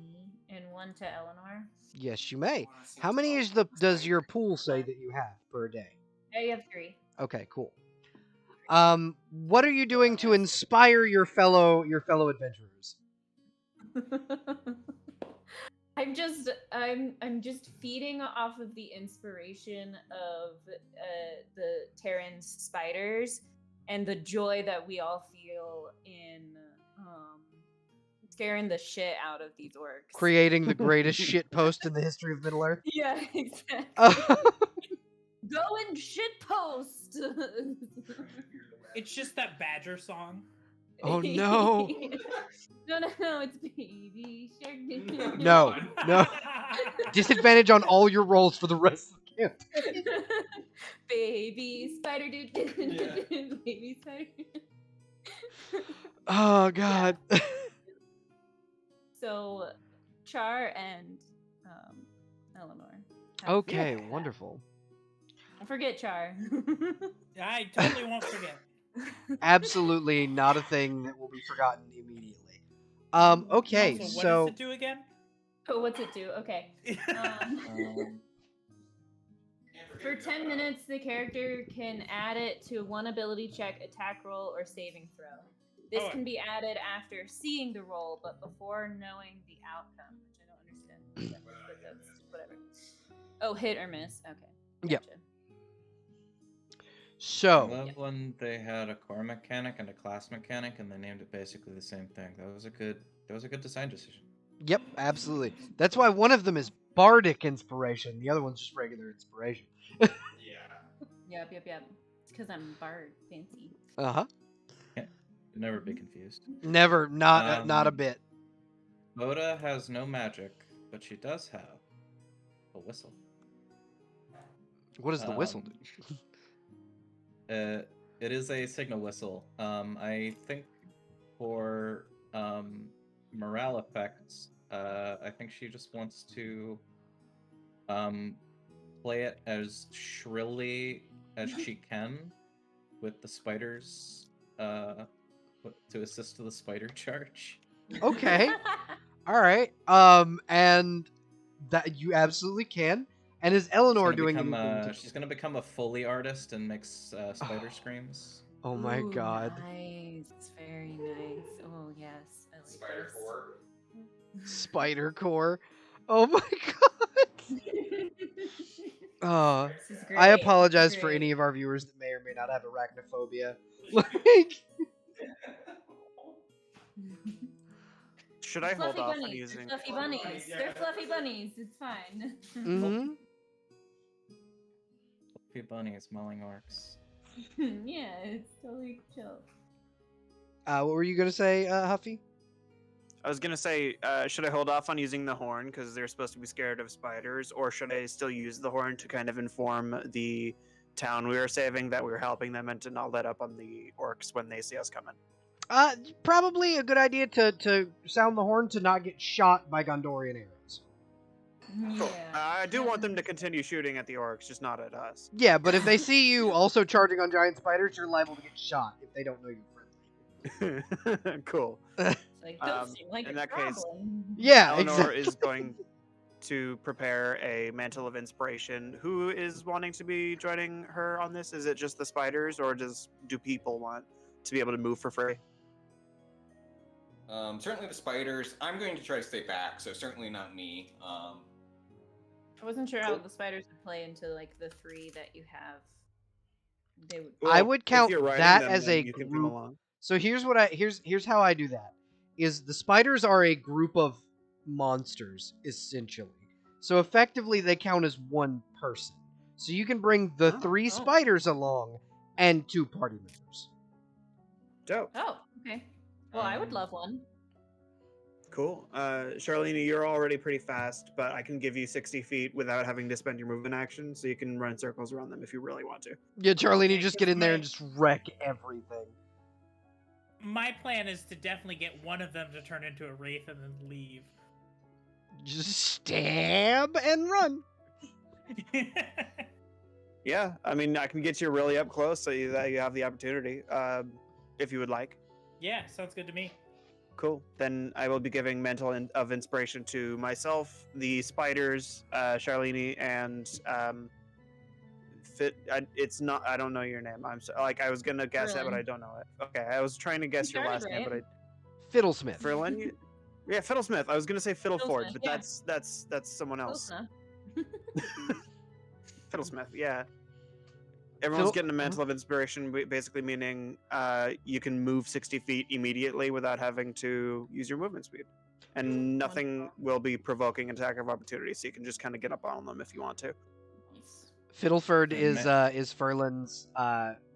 and one to Eleanor? Yes, you may. How many does your pool say that you have per day? I have 3. Okay, cool. What are you doing to inspire your fellow adventurers? I'm just feeding off of the inspiration of the Terran spiders and the joy that we all feel in scaring the shit out of these orcs. Creating the greatest shit post in the history of Middle Earth. Yeah, exactly. Go and shit post. It's just that Badger song. Oh no. No, it's baby shark. No. Disadvantage on all your rolls for the rest of the camp. Baby spider dude. Baby spider. Oh god. So, Char and Eleanor. Okay, wonderful. Don't forget Char. I totally won't forget. Absolutely not a thing that will be forgotten immediately. Okay, Also, what so does it do again? Oh, what's it do? Okay. For 10 minutes, the character can add it to one ability check, attack roll, or saving throw. This Oh. can be added after seeing the roll, but before knowing the outcome, which I don't understand. But that's whatever. Oh, hit or miss. Okay. Yep. Gotcha. I So love when they had a core mechanic and a class mechanic, and they named it basically the same thing. That was a good design decision. yep, absolutely. That's why one of them is bardic inspiration. The other one's just regular inspiration. Yep. It's because I'm bard fancy. Uh-huh. Never be confused. Never, not a Um, bit. Boda has no magic, but she does have a whistle. What does the whistle do? It is a signal whistle. I think for morale effects, I think she just wants to play it as shrilly as she can with the spiders to assist the spider charge. Okay. All right. And that you absolutely can. And is Eleanor doing anything? She's gonna become a Foley artist and makes spider screams. Oh my Ooh, god. Nice. Very nice. Oh, yes, I like Spider this. core. Spider core. Oh my god. This is great. I this is apologize for great. any of our viewers that may or may not have arachnophobia. Like, Should I hold Fluffy off on bunnies. using? They're fluffy bunnies. yeah. They're fluffy bunnies. It's fine. mm-hmm. Fluffy bunnies, mowing orcs. Yeah, it's totally chill. What were you gonna say, Huffy? I was gonna say, should I hold off on using the horn because they're supposed to be scared of spiders, or should I still use the horn to kind of inform the town we were saving that we were helping them and to not let up on the orcs when they see us coming? Probably a good idea to sound the horn to not get shot by Gondorian arrows. Yeah. I do want them to continue shooting at the orcs, just not at us. Yeah, but if they see you also charging on giant spiders, you're liable to get shot if they don't know you're friendly. Cool. It's like, don't seem like in a that case, problem. Yeah, Eleanor exactly. is going to prepare a mantle of inspiration. Who is wanting to be joining her on this? Is it just the spiders, or do people want to be able to move for free? Certainly the spiders. I'm going to try to stay back, so certainly not me. I wasn't sure how the spiders would play into like the 3 that you have. They would. I would if count you're riding that them, as then a you can come group. along. So here's how I do that. Is the spiders are a group of monsters essentially. So effectively they count as one person. So you can bring the 3 spiders along and 2 party members. Dope. Oh, okay. Well, I would love one. Cool. Charlene, you're already pretty fast, but I can give you 60 feet without having to spend your movement action, so you can run circles around them if you really want to. Yeah, Charlene, you Okay, just get in there and my- just wreck everything. My plan is to definitely get one of them to turn into a wraith and then leave. Just stab and run. Yeah, I mean, I can get you really up close so that you have the opportunity, if you would like. Yeah, sounds good to me. Cool. Then I will be giving mantle of inspiration to myself, the spiders, Charlene, and it's not. I don't know your name. I was gonna guess it, but I don't know it. Okay, I was trying to guess You your started last name, right. but Fiddlesmith. Ferlin. Yeah, Fiddlesmith. I was gonna say Fiddleford, Fiddlesmith, but yeah. that's someone else. Close enough. Fiddlesmith. Yeah. Everyone's getting a uh-huh. mantle of inspiration, basically meaning you can move 60 feet immediately without having to use your movement speed. And nothing will be provoking an attack of opportunity, so you can just kind of get up on them if you want to. Nice. Fiddleford The is Ferlin's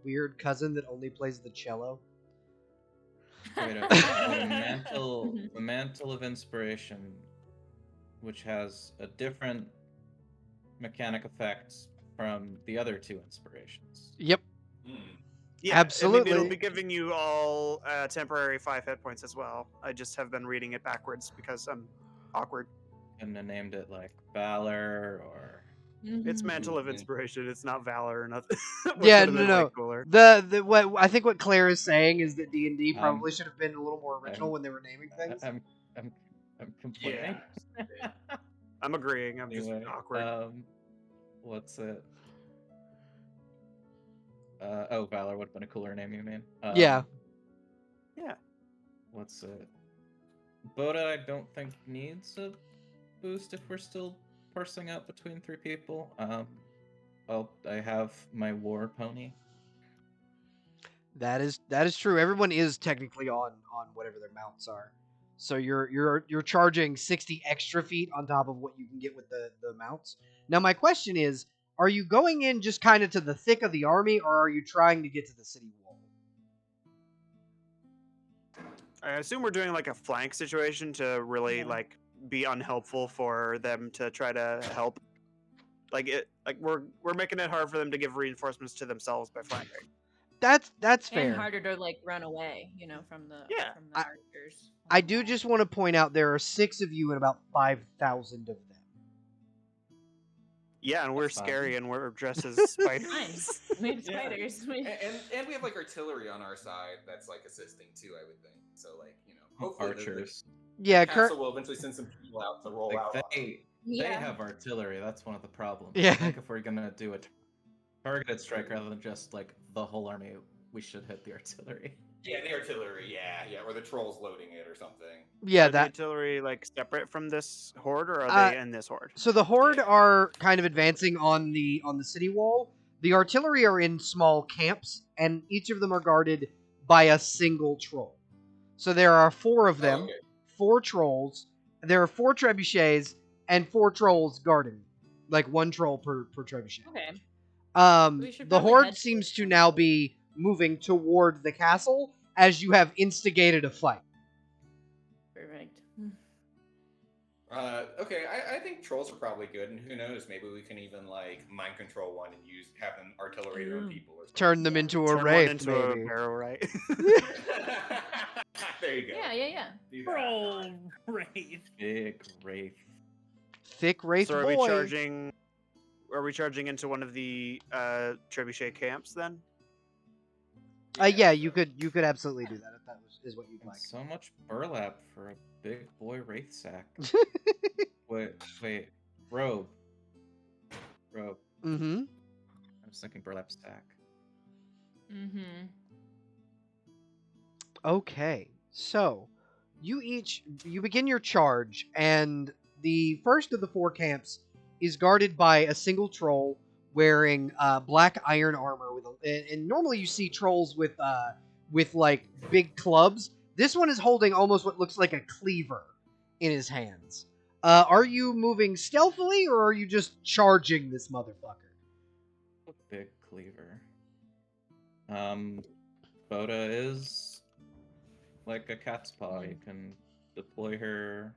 weird cousin that only plays the cello. Wait, the mantle of inspiration, which has a different mechanic effect from the other 2 inspirations. Yep. Yeah, Absolutely. I mean, it'll be giving you all temporary 5 hit points as well. I just have been reading it backwards because I'm awkward. Couldn't have named it like Valor or. It's Mantle of Inspiration. It's not Valor or nothing. Which Yeah, would've been way no. cooler. The what I think what Claire is saying is that D&D probably should have been a little more original I'm- when they were naming things. I'm complaining. I'm agreeing. I'm Anyway, just awkward. what's it? Valor would have been a cooler name, you mean? Yeah. Yeah. What's it? Boda, I don't think needs a boost if we're still parsing out between 3 people. I have my war pony. That is true. Everyone is technically on whatever their mounts are. So you're charging 60 extra feet on top of what you can get with the mounts. Now my question is, are you going in just kind of to the thick of the army, or are you trying to get to the city wall? I assume we're doing like a flank situation to really like be unhelpful for them to try to help. We're making it hard for them to give reinforcements to themselves by flanking. That's fair. And harder to like run away, from the archers. I do just want to point out there are 6 of you and about 5,000 of them. Yeah, and we're That's fine. scary and we're dressed as spiders. We have spiders. And we have like artillery on our side that's like assisting too, I would think. So like, hopefully Archers. Yeah, the castle will eventually send some people out to roll out. They have artillery. That's one of the problems. Yeah. I think if we're gonna do a targeted strike rather than just like the whole army, we should hit the artillery. Yeah, the artillery. Yeah, or the trolls loading it or something. Yeah, Are the that. artillery like separate from this horde, or are Uh, they in this horde? So the horde Yeah. are kind of advancing on the city wall. The artillery are in small camps, and each of them are guarded by a single troll. So there are 4 of them, okay. 4 trolls. There are 4 trebuchets and 4 trolls guarding, like 1 troll per trebuchet. Okay. We should The probably horde head seems towards to them. now be moving toward the castle as you have instigated a fight. Perfect. Okay, I think trolls are probably good, and who knows, maybe we can even like mind control one and have them artillery their own people or something. Turn them into a Turn one wraith, into maybe. a barrel, right? There you go. Yeah. Do that. Troll wraith. Big wraith. Thick wraith So are boy. we charging? Are we charging into one of the trebuchet camps then? Yeah, you could absolutely do that if that is what you'd And like. so much burlap for a big boy wraith sack. Wait, robe. Mm-hmm. I was thinking burlap sack. Mm-hmm. Okay, so you begin your charge, and the first of the 4 camps is guarded by a single troll wearing black iron armor and normally you see trolls with like big clubs. This one is holding almost what looks like a cleaver in his hands. Are you moving stealthily, or are you just charging this motherfucker? A big cleaver. Boda is like a cat's paw. You can deploy her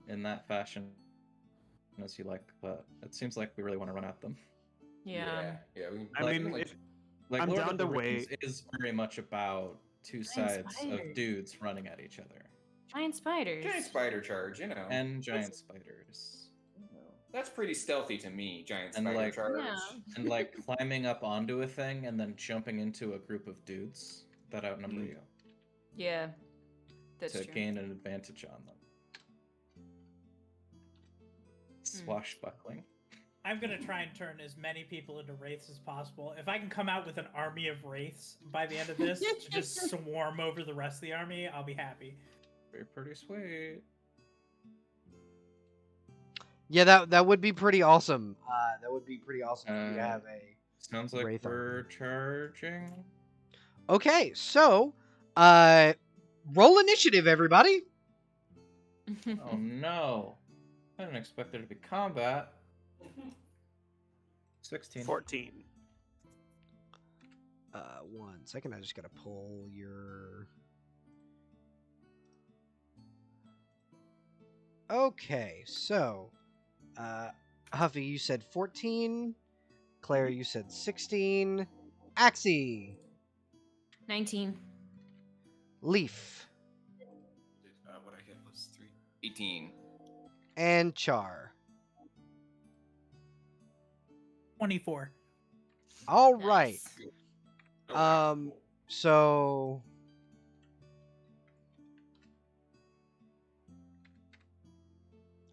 in that fashion as you like, but it seems like we really want to run at them. Yeah. Yeah. We can, I like, mean, like, if- Like I'm Lord down of the to Rings wait. is very much about 2 Giant sides spiders. of dudes running at each other. Giant spiders. giant spider charge, And giant spiders. That's pretty stealthy to me, giant And, spider like- charge. Yeah. And like climbing up onto a thing and then jumping into a group of dudes that outnumber Mm. you Yeah. That's to true. gain an advantage on them. Swashbuckling. I'm gonna try and turn as many people into wraiths as possible. If I can come out with an army of wraiths by the end of this to just swarm over the rest of the army, I'll be happy. Pretty sweet. Yeah, that would be pretty awesome. That would be pretty awesome if you have a. Sounds like Wraith we're charging. Okay, so roll initiative, everybody. Oh no. I didn't expect there to be combat. 16. 14. 1 second, I just gotta pull your. Okay, so Huffy, you said 14. Claire, you said 16. Axie, 19. Leaf, What I get was 3. 18. and Char. 24. All right. Nice. Oh, wow. So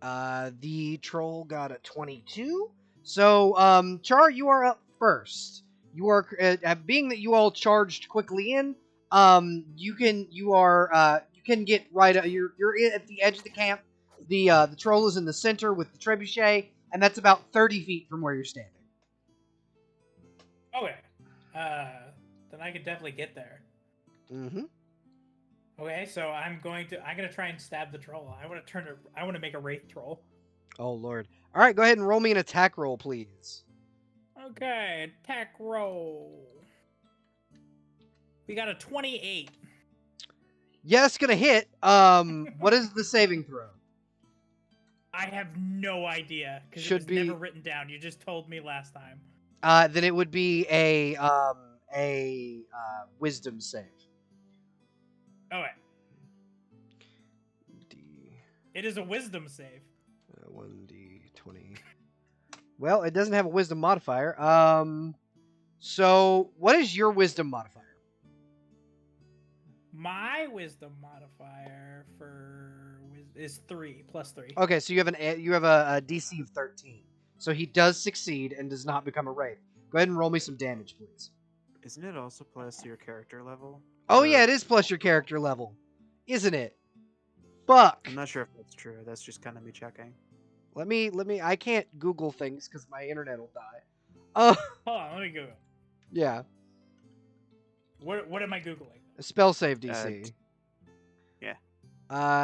the troll got a 22. So Char, you are up first. You are being that you all charged quickly in. You can get right. You're at the edge of the camp. The troll is in the center with the trebuchet, and that's about 30 feet from where you're standing. Okay. Then I could definitely get there. Mm-hmm. Okay, so I'm gonna try and stab the troll. I want to make a wraith troll. Oh lord. All right, go ahead and roll me an attack roll, please. Okay, attack roll. We got a 28. Yeah, it's gonna hit. What is the saving throw? I have no idea because it Should was be- never written down. You just told me last time. Then it would be a wisdom save. Okay, D it is a wisdom save. 1d20. Well, it doesn't have a wisdom modifier. So what is your wisdom modifier? My wisdom modifier is 3 plus 3. Okay, so you have a DC of 13. So he does succeed and does not become a wraith. Go ahead and roll me some damage, please. Isn't it also plus your character level? Oh Or- yeah, it is plus your character level, isn't it? Fuck. I'm not sure if that's true. That's just kind of me checking. Let me. I can't Google things because my internet will die. Oh Hold on, let me Google. yeah. What am I googling? Spell save DC. Yeah.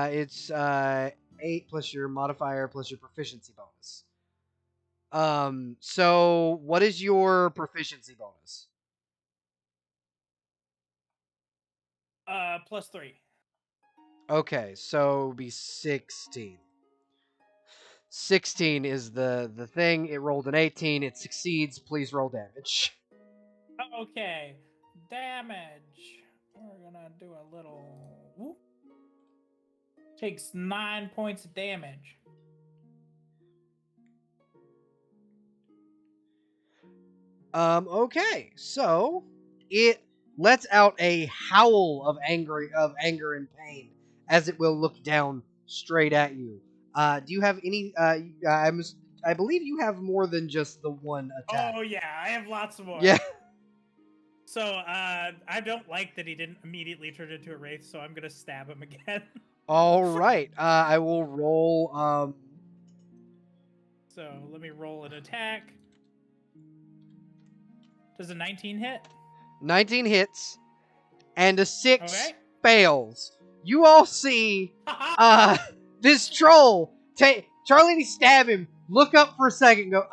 It's 8 plus your modifier plus your proficiency bonus. So what is your proficiency bonus? +3. Okay, so it'll be 16. 16 is the thing. It rolled an 18. It succeeds. Please roll damage. Okay, damage. We're gonna do a little. Whoop. Takes 9 points of damage. Okay, so it lets out a howl of anger and pain as it will look down straight at you. Do you have any? I believe you have more than just the one attack. Oh yeah, I have lots more. Yeah. So I don't like that he didn't immediately turn into a wraith, so I'm gonna stab him again. All right. I will roll. So let me roll an attack. Does a 19 hit? 19 hits, and a 6 Okay. fails. You all see this troll Charlie stab him, look up for a second, go,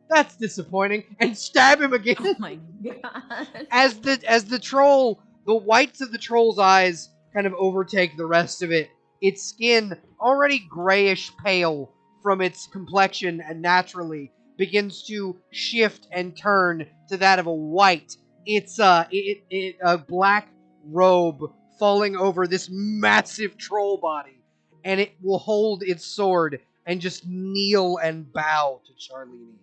that's disappointing, and stab him again. Oh my god. As the troll, the whites of the troll's eyes kind of overtake the rest of it. Its skin, already grayish pale from its complexion and naturally, begins to shift and turn to that of a white. It's a black robe falling over this massive troll body, and it will hold its sword and just kneel and bow to Charlene.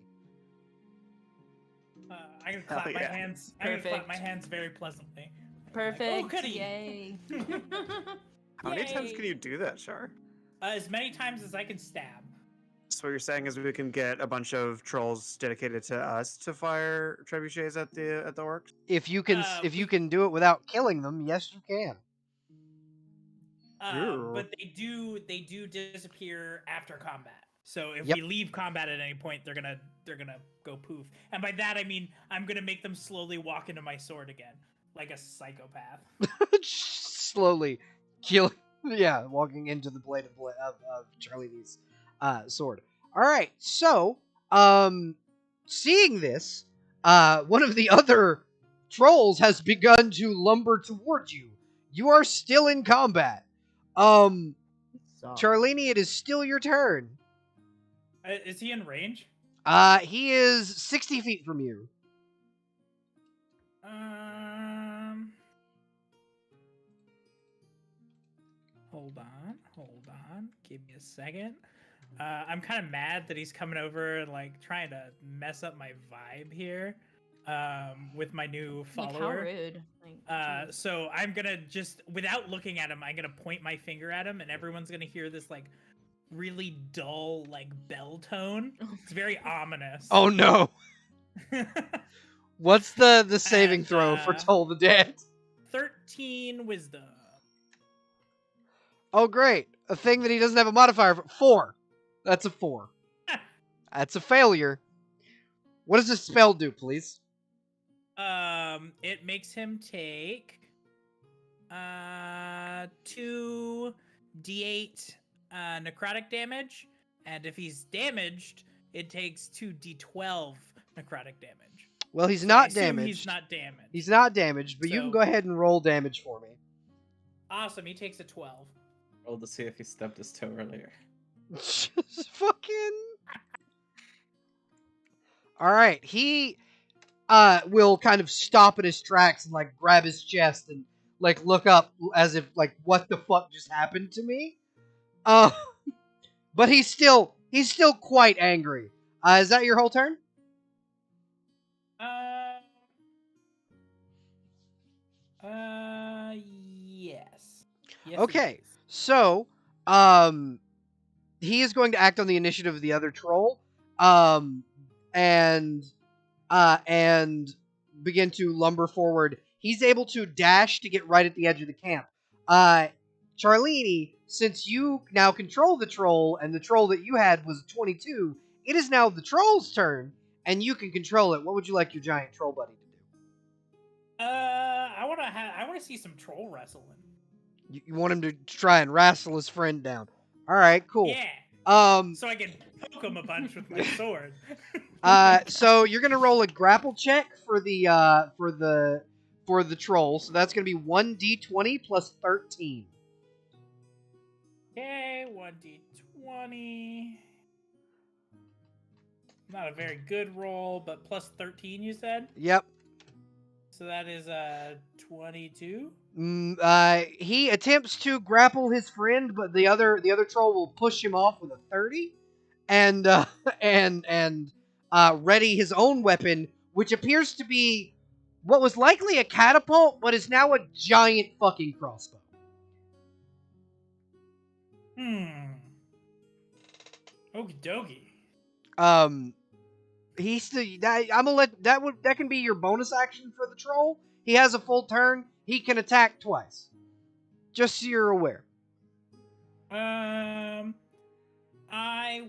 I'm gonna clap my yeah. hands. I'm gonna clap Perfect. my hands very pleasantly. Perfect. Oh, goody. Yay. How many times Yay. can you do that, Char? As many times as I can stab. So what you're saying is we can get a bunch of trolls dedicated to us to fire trebuchets at the orcs? If you can do it without killing them, yes, you can. Ooh. But they do disappear after combat. So if Yep. we leave combat at any point, they're gonna go poof. And by that I mean I'm gonna make them slowly walk into my sword again, like a psychopath. Slowly kill. Yeah, walking into the blade of Charlie's sword. All right, so seeing this, one of the other trolls has begun to lumber towards you. You are still in combat. Charlene, it is still your turn. Is he in range? He is 60 feet from you. Hold on. Give me a second. I'm kind of mad that he's coming over and like trying to mess up my vibe here. With my new follower. Like, how rude. Like, So I'm gonna just, without looking at him, I'm gonna point my finger at him, and everyone's gonna hear this like really dull like bell tone. It's very ominous. Oh no! What's the saving And, throw for Toll the Dead? 13 wisdom. Oh great! A thing that he doesn't have a modifier for. 4. That's a 4. That's a failure. What does this spell do, please? It makes him take 2d8 necrotic damage, and if he's damaged, it takes 2d12 necrotic damage. Well, he's So I not assume damaged. He's not damaged. He's not damaged, but you can So- go ahead and roll damage for me. Awesome. He takes a 12. Roll to see if he stubbed his toe earlier. Just fucking. All right, he will kind of stop in his tracks and like grab his chest and like look up as if like what the fuck just happened to me. But he's still quite angry. Is that your whole turn? Yes. Yes. Okay. it is. So, he is going to act on the initiative of the other troll, and begin to lumber forward. He's able to dash to get right at the edge of the camp. Charlene, since you now control the troll, and the troll that you had was 22, it is now the troll's turn, and you can control it. What would you like your giant troll buddy to do? I want to see some troll wrestling. You want him to try and wrestle his friend down. All right, cool. Yeah. So I can poke him a bunch with my sword. So you're gonna roll a grapple check for the troll. So that's gonna be 1d20 plus 13. Okay, 1d20. Not a very good roll, but plus 13, you said? Yep. So that is 22. He attempts to grapple his friend, but the other troll will push him off with a 30, and ready his own weapon, which appears to be what was likely a catapult, but is now a giant fucking crossbow. Okie dokie. He's still. I'm gonna let that can be your bonus action for the troll. He has a full turn. He can attack twice. Just so you're aware. I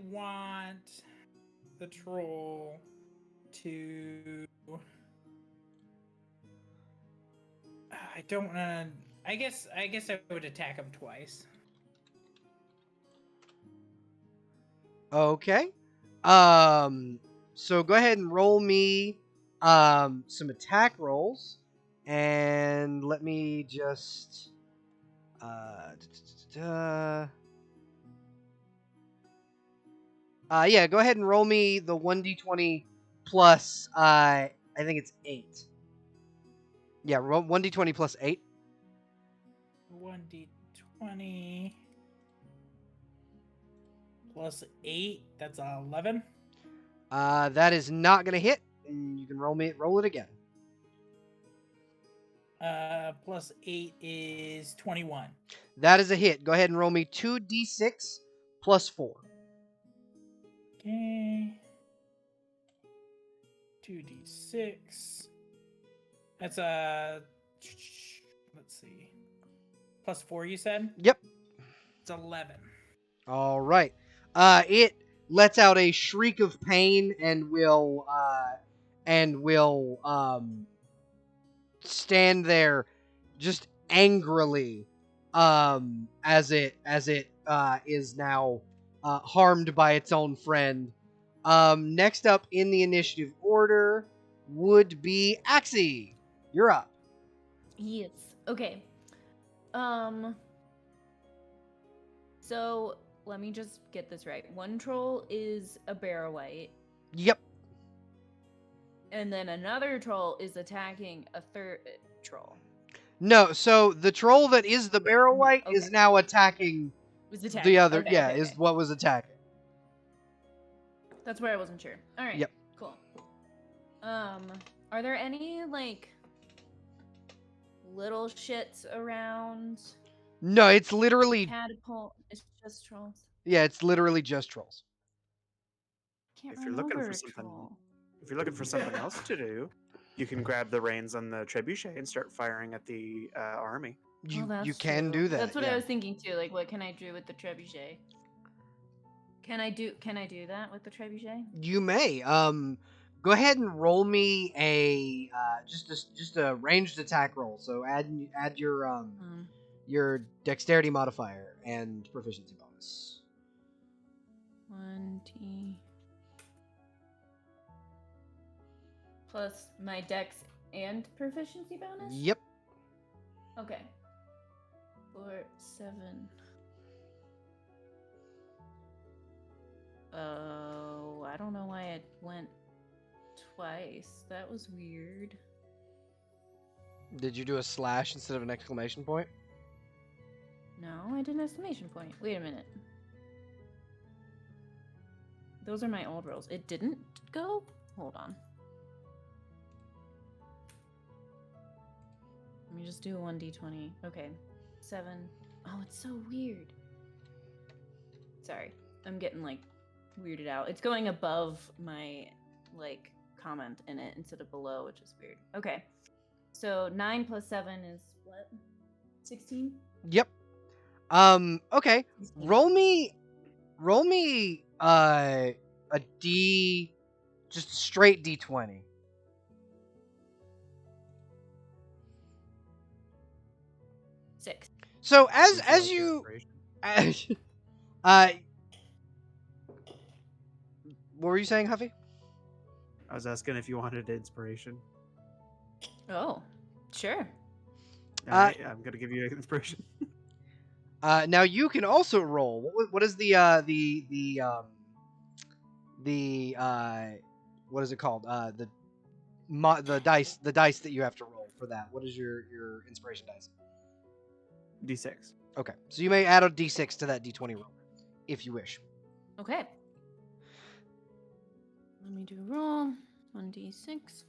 want the troll to. I don't. I guess I would attack him twice. Okay. So go ahead and roll me some attack rolls, and let me just yeah, go ahead and roll me the 1d20 plus I think it's 8. Yeah, roll 1d20 plus 8. 1d20 plus 8, that's 11. That is not gonna hit, and you can roll it again. Plus 8 is 21. That is a hit. Go ahead and roll me 2d6 plus 4. Okay. 2d6. That's let's see. Plus 4, you said? Yep. It's 11. All right. It lets out a shriek of pain and will stand there just angrily as it is now harmed by its own friend. Next up in the initiative order would be Axie. You're up. Yes. Okay. So let me just get this right. One troll is a Barrow-wight, Yep. and then another troll is attacking a third troll. No, so the troll that is the Barrow-wight is Okay. now attacking Was attacking the other. Okay, yeah, okay, is okay. what was attacking. That's where I wasn't sure. All right. Yep. Cool. Are there any like little shits around? No, it's literally Catapult. It's just trolls. yeah, it's literally just trolls. Can't If you're looking remember for a something, troll. if you're looking for something else to do, you can grab the reins on the trebuchet and start firing at the army. You That's you can true. do that. That's what yeah. I was thinking too. Like, what can I do with the trebuchet? Can I do that with the trebuchet? You may. Go ahead and roll me a just a ranged attack roll. So add your dexterity modifier and proficiency bonus. 1d plus my dex and proficiency bonus. Yep. Okay. 4, 7. Oh, I don't know why it went twice. That was weird. Did you do a slash instead of an exclamation point? No, I did an exclamation point. Wait a minute. Those are my old rolls. It didn't go? Hold on. Let me just do a 1d20. Okay. 7. Oh, it's so weird. Sorry. I'm getting, like, weirded out. It's going above my, like, comment in it instead of below, which is weird. Okay. So 9 plus 7 is what? 16? Yep. Okay. 16. Roll me a D, just straight D20. Six. So Would as like you inspiration? what were you saying, Huffy? I was asking if you wanted inspiration. Oh, sure. Alright, I'm gonna give you an inspiration. Now you can also roll. What is the what is it called? The dice that you have to roll for that. What is your inspiration dice? D6. Okay, so you may add a D6 to that D20 roll if you wish. Okay. Let me do a roll. 1d6.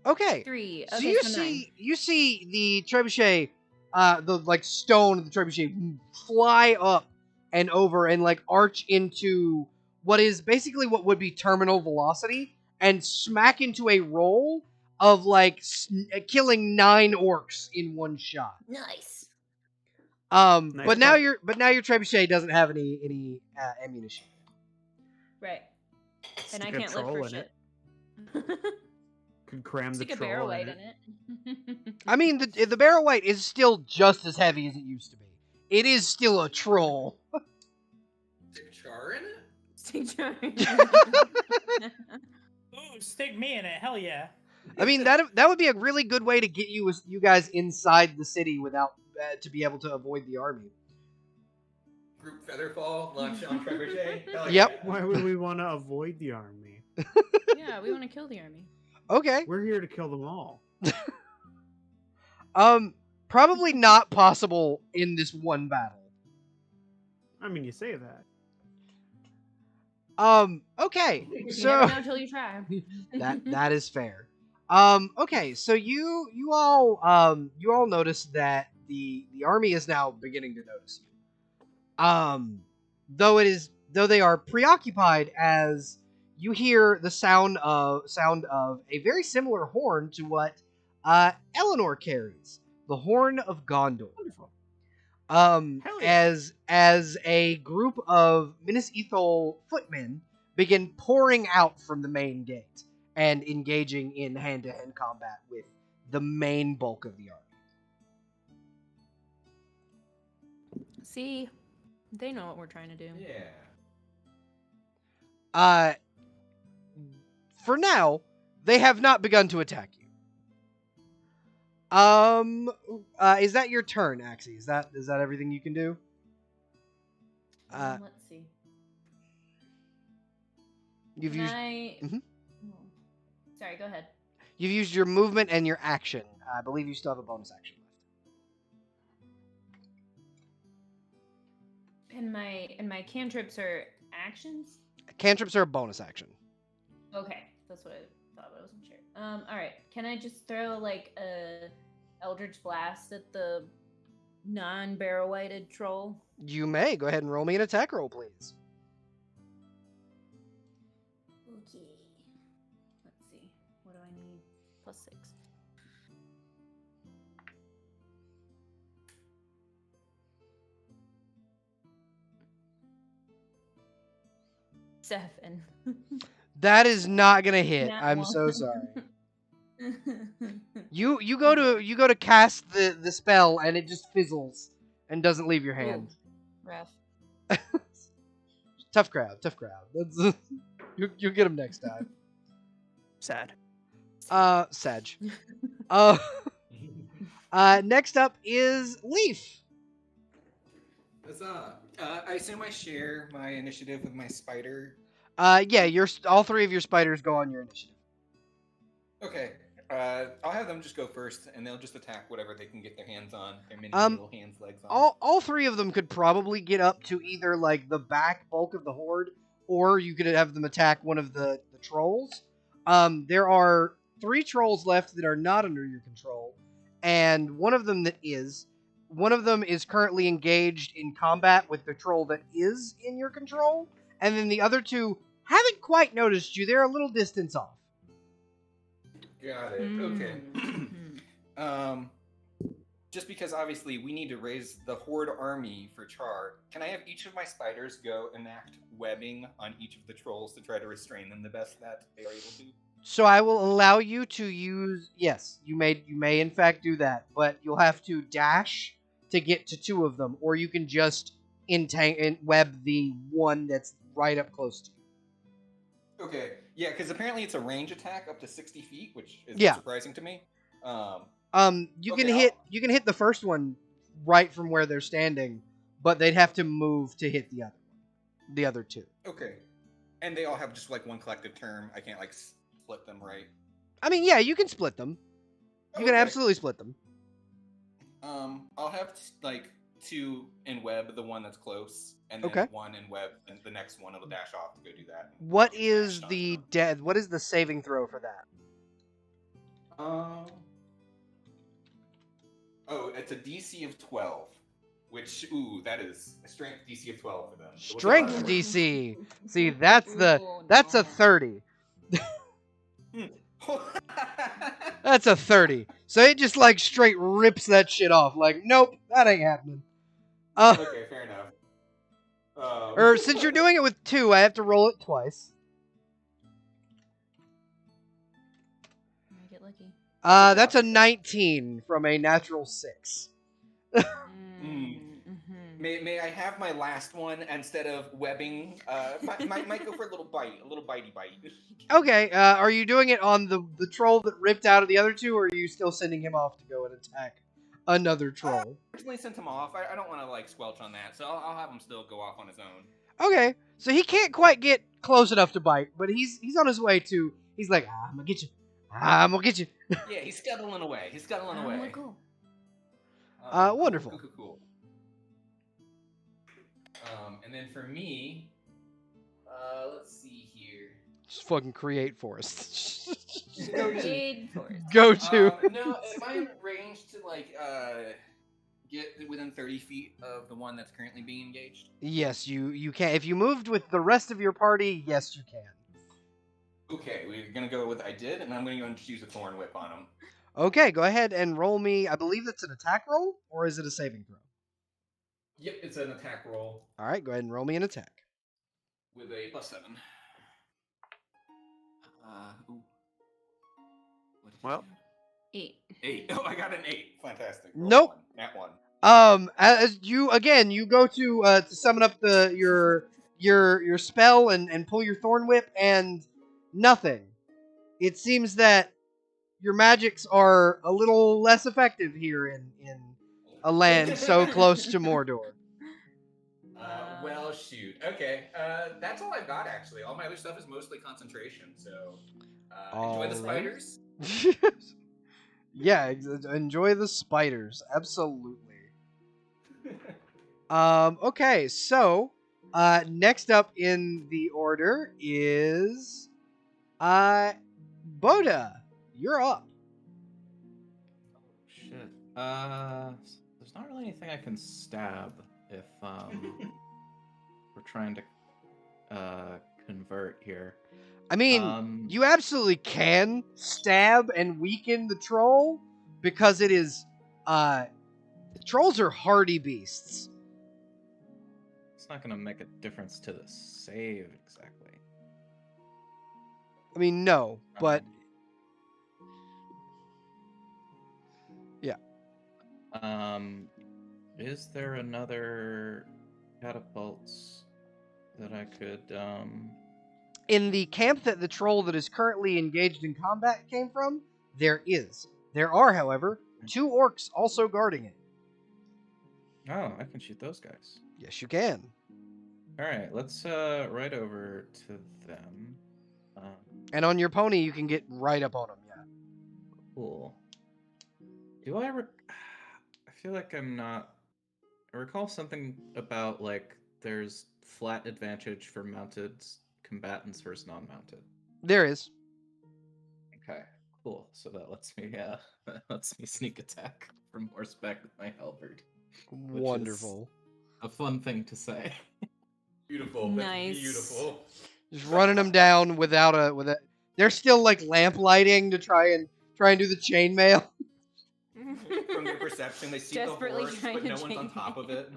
Okay. 3. So Okay, you so 9. see the trebuchet, the like stone of the trebuchet fly up and over and like arch into what is basically what would be terminal velocity and smack into a roll of like killing 9 orcs in one shot. Nice. Nice But now work. your trebuchet doesn't have any ammunition. Right. And I Stick a can't live troll for in it. shit. Could cram the Stick a troll barrel in weight it. in it. I mean, the barrel weight is still just as heavy as it used to be. It is still a troll. Stick char in it? Stick jar. Ooh, stick me in it. Hell yeah. I mean, that would be a really good way to get you guys inside the city without to be able to avoid the army. Group Featherfall, launch on Trebuchet. Hell Yep. yeah. Why would we want to avoid the army? Yeah, we want to kill the army. Okay. We're here to kill them all. Probably not possible in this one battle. I mean, you say that. Okay. You So never know until you try. that is fair. Okay, so you all notice that the army is now beginning to notice you. Though they are preoccupied as you hear the sound of a very similar horn to what Eleanor carries, the horn of Gondor. Wonderful. Hell yeah. As a group of Minas Ithol footmen begin pouring out from the main gate and engaging in hand-to-hand combat with the main bulk of the army. See, they know what we're trying to do. Yeah. For now, they have not begun to attack you. Is that your turn, Axie? Is that everything you can do? Let's see. You've Can used I... Mhm. Oh. Sorry, go ahead. you've used your movement and your action. I believe you still have a bonus action left. And my cantrips are actions? Cantrips are a bonus action. Okay, that's what I thought, but I wasn't sure. All right. Can I just throw like a Eldritch Blast at the non-barrel weighted troll? You may go ahead and roll me an attack roll, please. Okay. Let's see. What do I need? +6. Seven. That is not gonna hit. Nat I'm so one. sorry. You go to cast the spell and it just fizzles and doesn't leave your hand. Ooh, rough. Tough crowd. That's you'll get them next time. Sad. Sag. Next up is Leaf. Huzzah. I assume I share my initiative with my spider. Yeah, all 3 of your spiders go on your initiative. Okay. I'll have them just go first, and they'll just attack whatever they can get their hands on. Their mini little hands, legs on. All 3 of them could probably get up to either like the back bulk of the horde, or you could have them attack one of the trolls. There are 3 trolls left that are not under your control, and one of them is currently engaged in combat with the troll that is in your control, and then the other 2 haven't quite noticed you. They're a little distance off. Got it. Okay. Mhm. Just because obviously we need to raise the horde army for Char, can I have each of my spiders go enact webbing on each of the trolls to try to restrain them the best that they are able to? So I will allow you to use. Yes, you may in fact do that, but you'll have to dash to get to 2 of them, or you can just web the one that's right up close to you. Okay. Yeah, because apparently it's a range attack up to 60 feet, which is Yeah. surprising to me. You Okay, can hit the first one right from where they're standing, but they'd have to move to hit the other 2. Okay. And they all have just like one collective term. I can't like split them, right? I mean, yeah, you can split them. You can Okay. absolutely split them. I'll have like 2 in web, the one that's close, and then Okay. 1 in web, and the next one will dash off to go do that. What Dash is on the them. what is the saving throw for that? Oh, it's a DC of 12, which that is a strength DC of 12 for them. So we'll Strength take that. DC. See, that's Ooh, a no. 30. That's a 30. So it just like straight rips that shit off. Like, nope, that ain't happening. Okay, fair enough. Or since you're doing it with 2, I have to roll it twice. I get lucky. That's a 19 from a natural 6. May I have my last one instead of webbing? Might go for a little bitey bite. Okay, are you doing it on the troll that ripped out of the other 2, or are you still sending him off to go and attack another troll? Originally sent him off. I don't want to like squelch on that, so I'll have him still go off on his own. Okay, so he can't quite get close enough to bite, but he's on his way to. He's like, I'm gonna get you. I'm gonna get you. Yeah, he's scuttling away. Cool. Wonderful. Cool. And then for me, let's see here. Just fucking create forest. Create forest. Go to. No, am I in range to like get within 30 feet of the one that's currently being engaged? Yes, you can. If you moved with the rest of your party, yes, you can. Okay, we're gonna go with I did, and I'm gonna go and just use a thorn whip on him. Okay, go ahead and roll me. I believe that's an attack roll, or is it a saving throw? Yep, it's an attack roll All right, go ahead and roll me an attack. with a +7. Ooh. What did you Well. do? 8. 8. Oh, I got an 8. Fantastic. Roll Nope. 1. Nat 1. As you go to summon up your spell and pull your thorn whip, and nothing. It seems that your magics are a little less effective here in a land so close to Mordor. Well, shoot. Okay. That's all I've got, actually. All my other stuff is mostly concentration, so enjoy the Alright. spiders. Yeah, enjoy the spiders. Absolutely. Okay, so next up in the order is Boda. You're up. Shit. There's not really anything I can stab if we're trying to convert here. I mean, you absolutely can stab and weaken the troll because it is trolls are hardy beasts. It's not gonna make a difference to the save exactly. I mean, no, but yeah. Is there another catapults that I could In the camp that the troll that is currently engaged in combat came from, there is. There are, however, 2 orcs also guarding it. Oh, I can shoot those guys. Yes, you can. Alright, let's ride over to them. And on your pony, you can get right up on them, yeah. Cool. Do I feel like I'm not... I recall something about, like, there's flat advantage for mounted combatants versus non-mounted. There is. Okay, cool. So that lets me sneak attack from horseback with my halberd. Which is Wonderful. a fun thing to say. Beautiful. Nice. Beautiful. Just running them down without a. They're still like lamp lighting to try and do the chainmail. From their perception, they see the Desperately horse, trying but to no one's on chain top of it.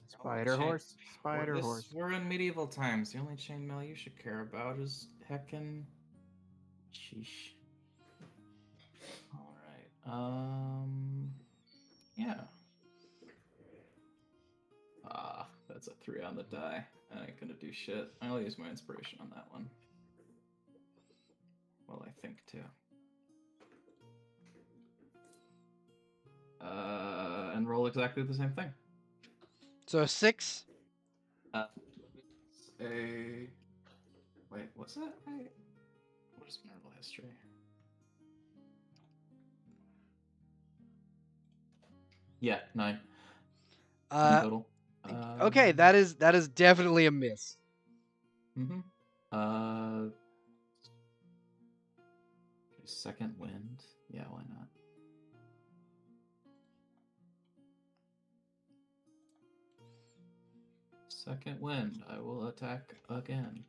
Spider chain- horse. Spider horse. We're in medieval times. The only chainmail you should care about is heckin'. Sheesh. All right. Yeah. That's a 3 on the die. I ain't gonna do shit. I'll use my inspiration on that one. Well, I think too. And roll exactly the same thing. So 6. Wait, what's that? What is Mineral History? Yeah, 9 total. Okay, that is definitely a miss. Mm-hmm. Second wind. Yeah, why not? Second wind. I will attack again.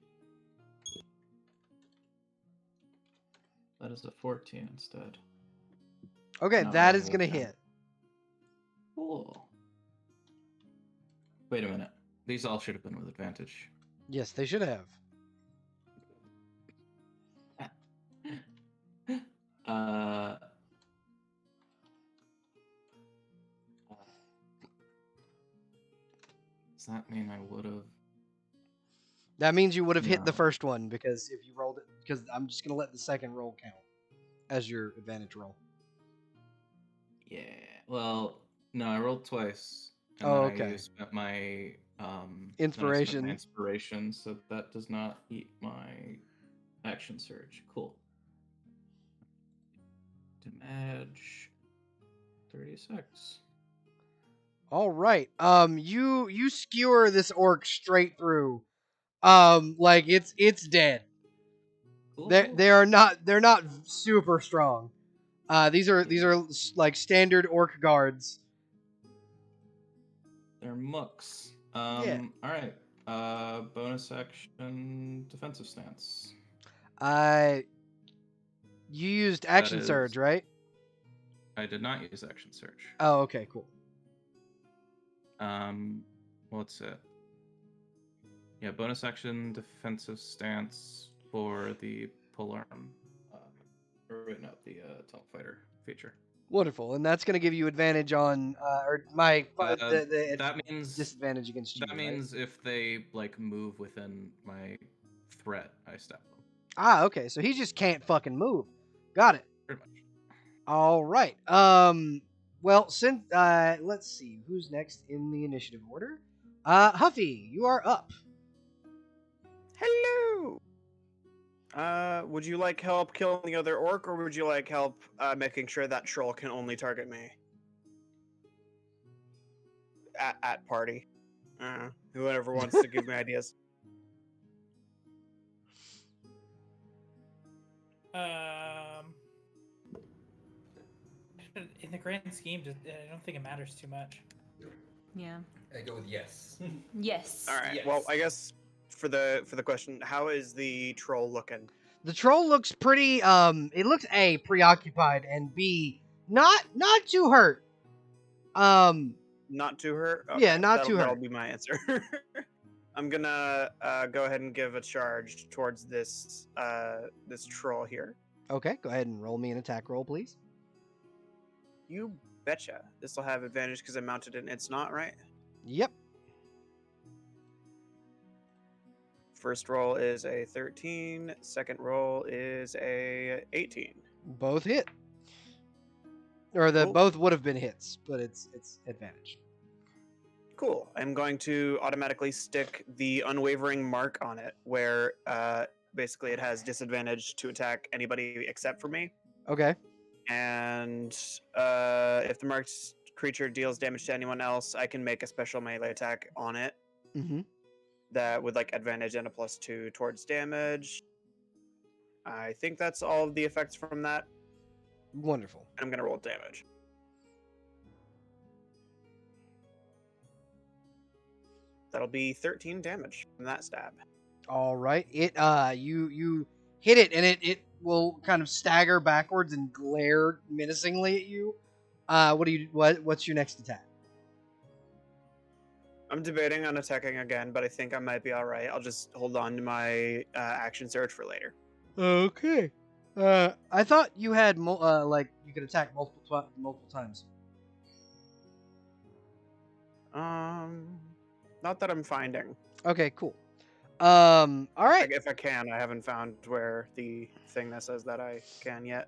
That is a 14 instead. Okay, Not that rolling is gonna with them. hit. Cool. Wait a minute. These all should have been with advantage. Yes, they should have. Does that mean I would have? That means you would have hit the No. first one because if you rolled it, because I'm just gonna let the second roll count as your advantage roll. Yeah. Well, no, I rolled twice. And Oh, then okay. I spent my Inspiration. Inspiration, so that does not eat my action surge. Cool. Damage 36. All right. You skewer this orc straight through. Like it's dead. Cool. They're not super strong. These are like standard orc guards. They're mooks. Yeah. All right. Bonus action, defensive stance. You used action is- surge, right? I did not use action surge. Oh, okay, cool. What's it? Yeah, bonus action, defensive stance for the polearm. Or wait, no, the tunnel fighter feature. Wonderful, and that's gonna give you advantage on or my the That means disadvantage against you. that right? means if they like move within my threat, I step them. Ah, okay, so he just can't fucking move. Got it. Pretty much. All right. Well, since let's see who's next in the initiative order. Huffy, you are up. Hello. Would you like help killing the other orc, or would you like help making sure that troll can only target me? At party. Whoever wants to give me ideas. In the grand scheme, I don't think it matters too much. Yeah. I go with yes. Yes. All right. Yes. Well, I guess for the question, how is the troll looking? The troll looks pretty. It looks A, preoccupied, and B, not too hurt. Not too hurt. Yeah, not that'll, too That'll hurt. be my answer. I'm gonna go ahead and give a charge towards this this troll here. Okay, go ahead and roll me an attack roll, please. You betcha. This will have advantage because I mounted it. It's not right. Yep. First roll is a 13. Second roll is a 18. Both hit. Or Cool. both would have been hits, but it's advantage. Cool. I'm going to automatically stick the unwavering mark on it, where basically it has disadvantage to attack anybody except for me. Okay. And if the marked creature deals damage to anyone else, I can make a special melee attack on it Mm-hmm. that with like advantage and a +2 towards damage. I think that's all of the effects from that. Wonderful. I'm gonna roll damage. that'll be 13 damage from that stab. All right. It you hit it and it will kind of stagger backwards and glare menacingly at you. What's your next attack? I'm debating on attacking again, but I think I might be all right. I'll just hold on to my action surge for later. Okay. I thought you had like you could attack multiple times. Not that I'm finding. Okay, cool. All right. Like, if I can, I haven't found where the thing that says that I can yet.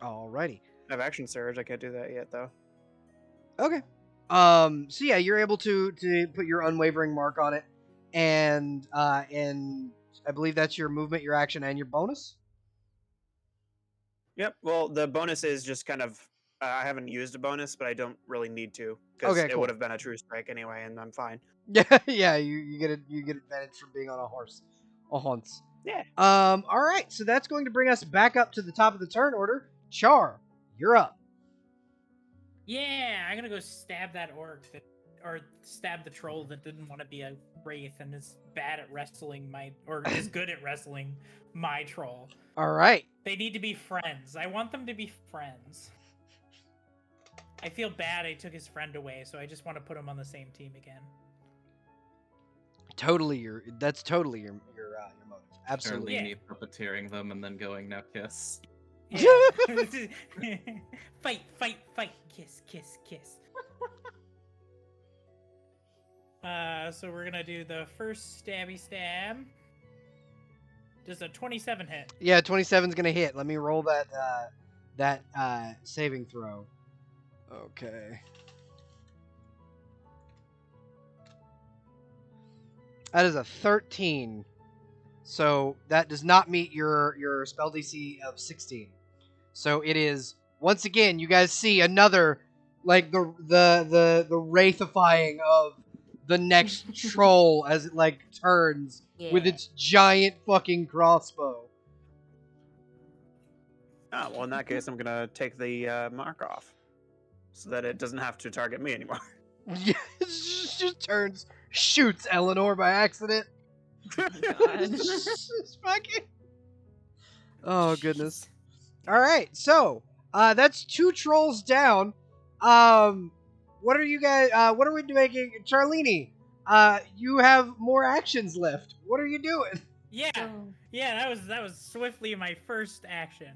Alrighty. I have action surge. I can't do that yet, though. Okay. So yeah, you're able to put your unwavering mark on it, and I believe that's your movement, your action, and your bonus. Yep. Well, the bonus is just kind of. I haven't used a bonus, but I don't really need to because Okay, it cool. would have been a true strike anyway, and I'm fine. Yeah, yeah. You get advantage from being on a horse, a horse. Yeah. All right. So that's going to bring us back up to the top of the turn order. Char, you're up. Yeah, I'm gonna go stab that orc or stab the troll that didn't want to be a wraith and is bad at wrestling or is good at wrestling my troll. All right. They need to be friends. I want them to be friends. I feel bad I took his friend away, so I just want to put him on the same team again. That's totally your motive. Absolutely. Charlene puppeteering them and then going, now kiss. Yeah. Fight, fight, fight. Kiss, kiss, kiss. So we're gonna do the first stabby stab. Does a 27 hit? Yeah, 27's gonna hit. Let me roll that saving throw. Okay. That is a 13. So that does not meet your spell DC of 16. So it is once again you guys see another like the wraithifying of the next troll as it like turns with its giant fucking crossbow. Ah, well, in that case, I'm gonna take the mark off so that it doesn't have to target me anymore. Yeah, it just turns, shoots Eleanor by accident. Just fucking. Oh goodness. All right, so that's 2 trolls down. What are you guys? What are we doing? Charlene, you have more actions left. What are you doing? Yeah, yeah, that was swiftly my first action.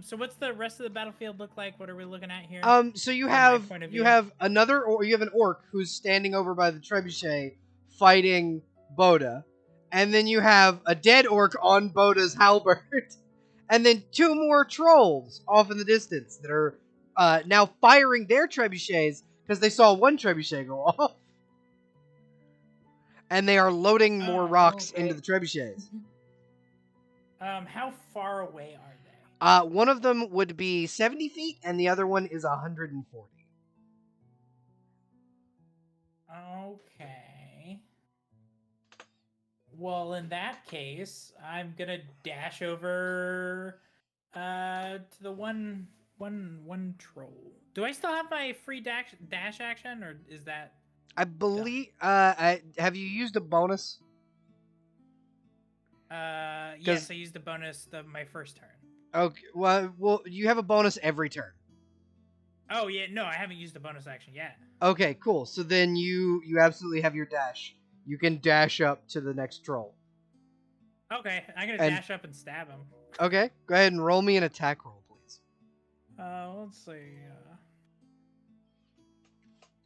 So what's the rest of the battlefield look like? What are we looking at here? So you From my have point of you view? have another, or you have an orc who's standing over by the trebuchet fighting Boda, and then you have a dead orc on Boda's halberd, and then 2 more trolls off in the distance that are now firing their trebuchets because they saw one trebuchet go off, and they are loading more rocks into the trebuchets. How far away are they? One of them would be 70 feet, and the other one is 140. Okay. Well, in that case, I'm gonna dash over to the one troll. Do I still have my free dash action, or is that? I believe. Have you used a bonus? Yes, I used the bonus my first turn. Okay. Well, you have a bonus every turn. Oh yeah, no, I haven't used the bonus action yet. Okay, cool. So then you absolutely have your dash. You can dash up to the next troll. Okay, I'm gonna dash up and stab him. Okay, go ahead and roll me an attack roll, please. Let's see.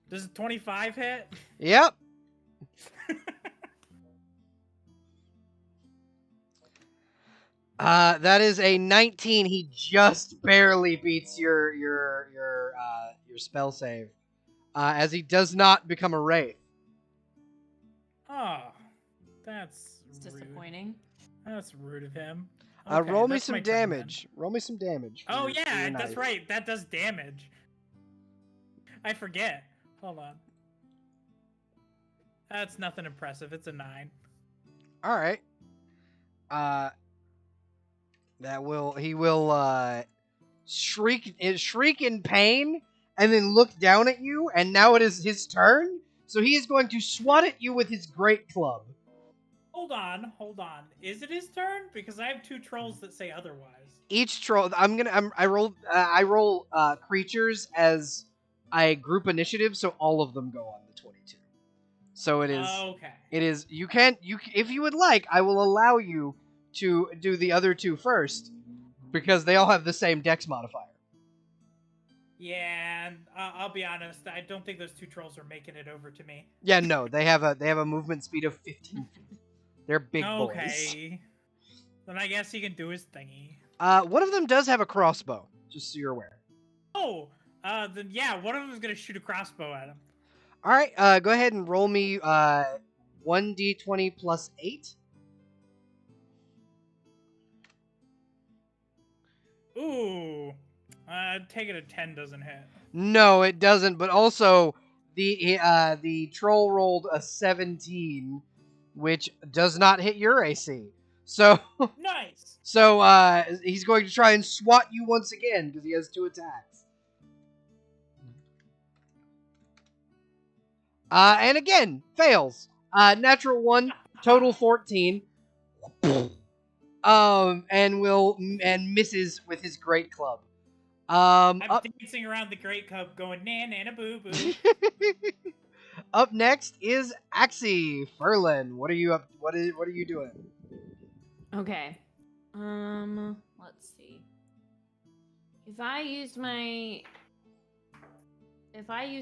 Does a 25 hit? Yep. That is a 19. He just barely beats your spell save, as he does not become a wraith. Oh, that's It's rude. disappointing. That's rude of him. Roll me that's some my turn then. damage. Roll me some damage. Oh for your yeah, that's knife. right. That does damage. I forget. Hold on. That's nothing impressive. It's a 9. All right. He will shriek in pain and then look down at you, and now it is his turn. So he is going to swat at you with his great club. Hold on. Is it his turn? Because I have 2 trolls that say otherwise. Each troll, I roll creatures as a group initiative, so all of them go on the 22. So it is. Okay. It is. You can. If you would like, I will allow you to do the other 2 first, because they all have the same dex modifier. Yeah, and I'll be honest. I don't think those 2 trolls are making it over to me. Yeah, no, they have a movement speed of 15 feet. They're big boys. Okay. Then I guess he can do his thingy. One of them does have a crossbow, just so you're aware. Oh, then yeah, one of them is gonna shoot a crossbow at him. All right, go ahead and roll me 1d20 plus 8. Ooh, taking a 10 doesn't hit. No, it doesn't. But also, the troll rolled a 17, which does not hit your AC. So, Nice. so he's going to try and swat you once again because he has 2 attacks. And again, fails. Natural 1, total 14. And misses with his great club. I'm dancing around the great cup, going na boo boo. Up next is Axie Ferlin. What are you up? What are you doing? Okay. Let's see. If I use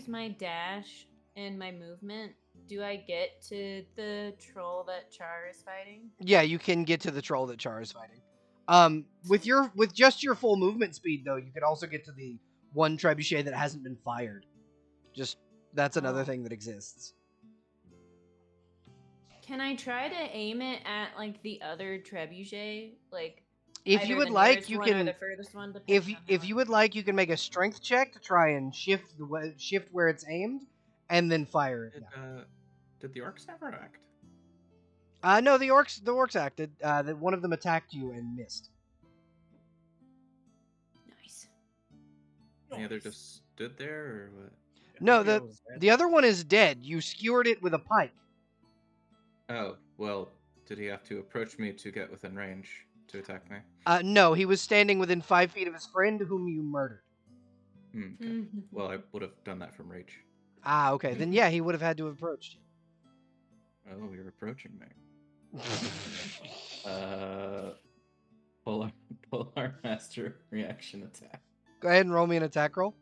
my dash and my movement, do I get to the troll that Char is fighting? Yeah, you can get to the troll that Char is fighting. With just your full movement speed though, you could also get to the one trebuchet that hasn't been fired. Just that's another thing that exists. Can I try to aim it at like the other trebuchet? Like If you would like, you can. the furthest one, If you would like, you can make a strength check to try and shift where it's aimed, and then fire it. Did the orcs ever act? No, the orcs acted. That one of them attacked you and missed. Nice. The other just stood there, or what? No, the other one is dead. You skewered it with a pike. Oh, well, did he have to approach me to get within range to attack me? No, he was standing within 5 feet of his friend, whom you murdered. Okay. Well, I would have done that from reach. Ah, okay. Then yeah, he would have had to have approached you. Oh, you're approaching me. Polar Master reaction attack. Go ahead and roll me an attack roll.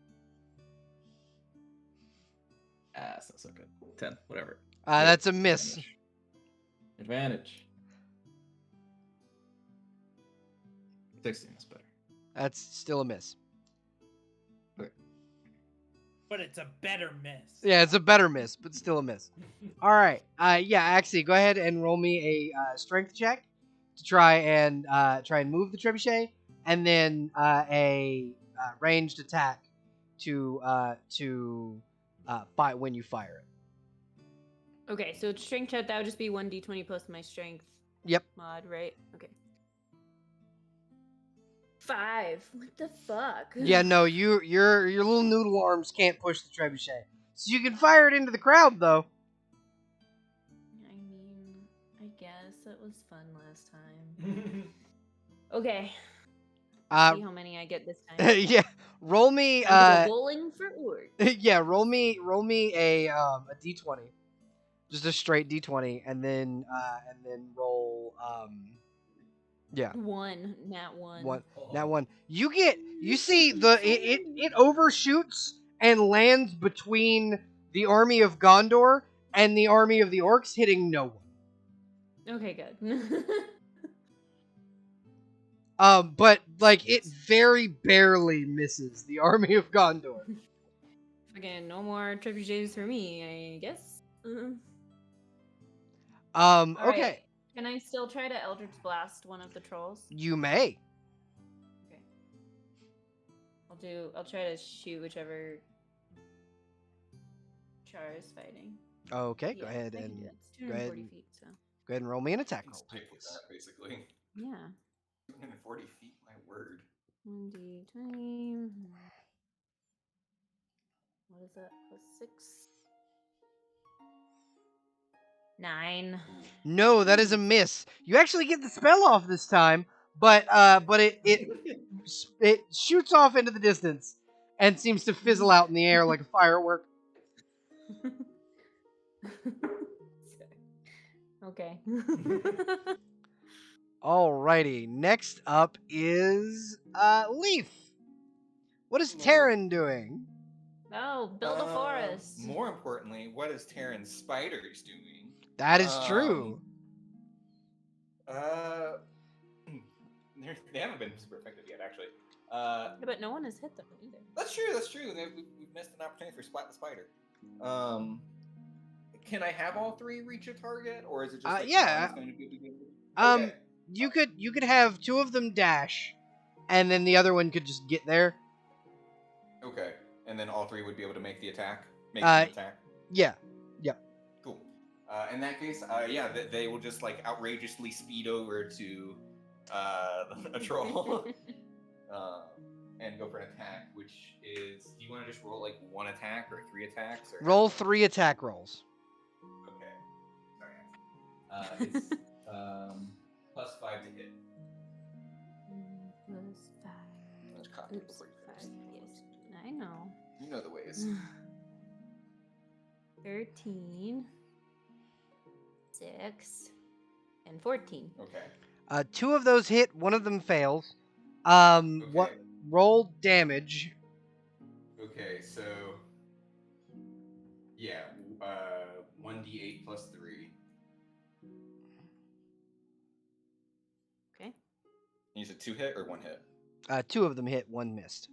That's not so good. 10, whatever. That's a miss. Advantage. 16 is better. That's still a miss. But it's a better miss. Yeah, it's a better miss, but still a miss. All right. Yeah, Axie, go ahead and roll me a strength check to try and move the trebuchet, and then a ranged attack to fight when you fire it. Okay, so strength check, that would just be 1d20 plus my strength. Yep. Mod, right? Okay. 5. What the fuck? Yeah, no, your little noodle arms can't push the trebuchet, so you can fire it into the crowd though. I mean, I guess it was fun last time. Okay. See how many I get this time. Yeah, roll me. Bowling for orc. Yeah, roll me a d20, just a straight d20, and then roll yeah. Nat 1. Nat 1. You see it overshoots and lands between the army of Gondor and the army of the orcs, hitting no one. Okay, good. But like it very barely misses the army of Gondor. Again, no more trebuchets for me, I guess. Okay. Right. Can I still try to Eldritch Blast one of the trolls? You may. Okay. I'll try to shoot whichever Char is fighting. Okay, Yeah, go ahead I can and do that. It's 240 feet, so. go ahead and roll me an attack roll, Stick with please. that, basically. Yeah. 240 feet, my word. 1d20. What is that? +6. 9. No, that is a miss. You actually get the spell off this time, but it shoots off into the distance and seems to fizzle out in the air like a firework. Okay. Alrighty, next up is Leaf. What is Hello. Terran doing? Oh, build a forest. More importantly, what is Terran's spiders doing? That is true. They haven't been super effective yet, actually. Yeah, but no one has hit them either. That's true. That's true. We've missed an opportunity for Splat the Spider. Can I have all 3 reach a target, or is it just like yeah. one is going to be able to get it? Okay. You could have 2 of them dash, and then the other one could just get there. Okay, and then all 3 would be able to make the attack. Make Uh, the attack. Yeah. Cool. In that case, yeah, they will just like outrageously speed over to a troll and go for an attack. Which is, do you want to just roll like 1 attack or 3 attacks? Or... Roll 3 attack rolls. Okay. Sorry. It's plus 5 to hit. Plus 5. Let's copy it Oops, before you 5. finish. Yes, I know. You know the ways. 13, 6, and 14. Okay. 2 of those hit, 1 of them fails. What? Roll damage. Okay, so yeah, 1d8 plus 3. Okay. You said 2 hit or 1 hit? 2 of them hit, 1 missed.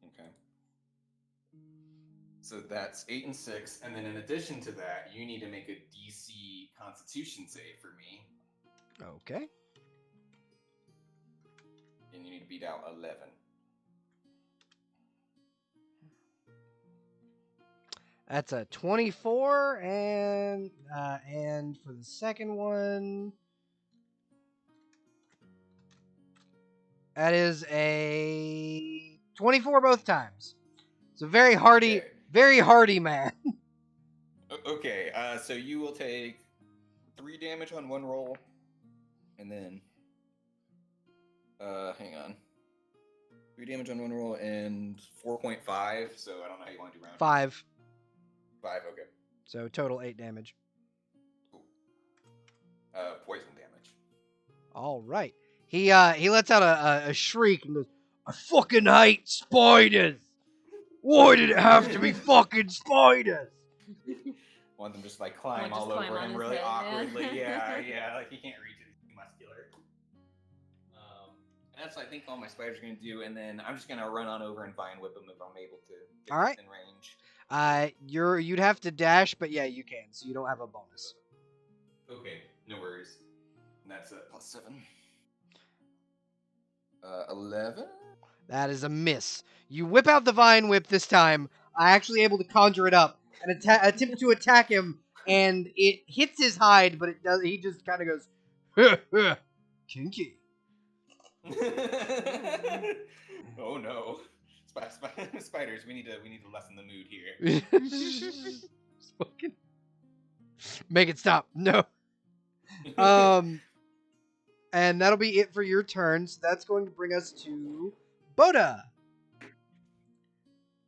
Okay. So that's 8 and 6, and then in addition to that, you need to make a DC Constitution save for me, Okay. and you need to beat out 11. That's a 24, and for the second one, that is a 24 both times. So very hardy, Okay. very hardy man. Okay, so you will take 3 damage on 1 roll, and then hang on. 3 damage on 1 roll and 4.5. So I don't know how you want to do round. 5. 5. Okay. So total 8 damage. Cool. Poison damage. All right. He lets out a shriek and goes, "I fucking hate spiders. Why did it have to be fucking spiders?" Want them just like climb just all climb over on him his really head, awkwardly. yeah. Yeah, like he can't reach it. He's too muscular. And that's what I think all my spiders are gonna do. And then I'm just gonna run on over and vine whip him if I'm able to get All right. in range. You'd have to dash, but yeah, you can. So you don't have a bonus. Okay, no worries. And that's a plus 7. 11. That is a miss. You whip out the vine whip this time. Actually able to conjure it up and attempt to attack him, and it hits his hide, but it does. He just kind of goes, "Huh, huh, kinky." Oh no, spiders! We need to lessen the mood here. Just fucking make it stop. No. And that'll be it for your turn. So that's going to bring us to Boda.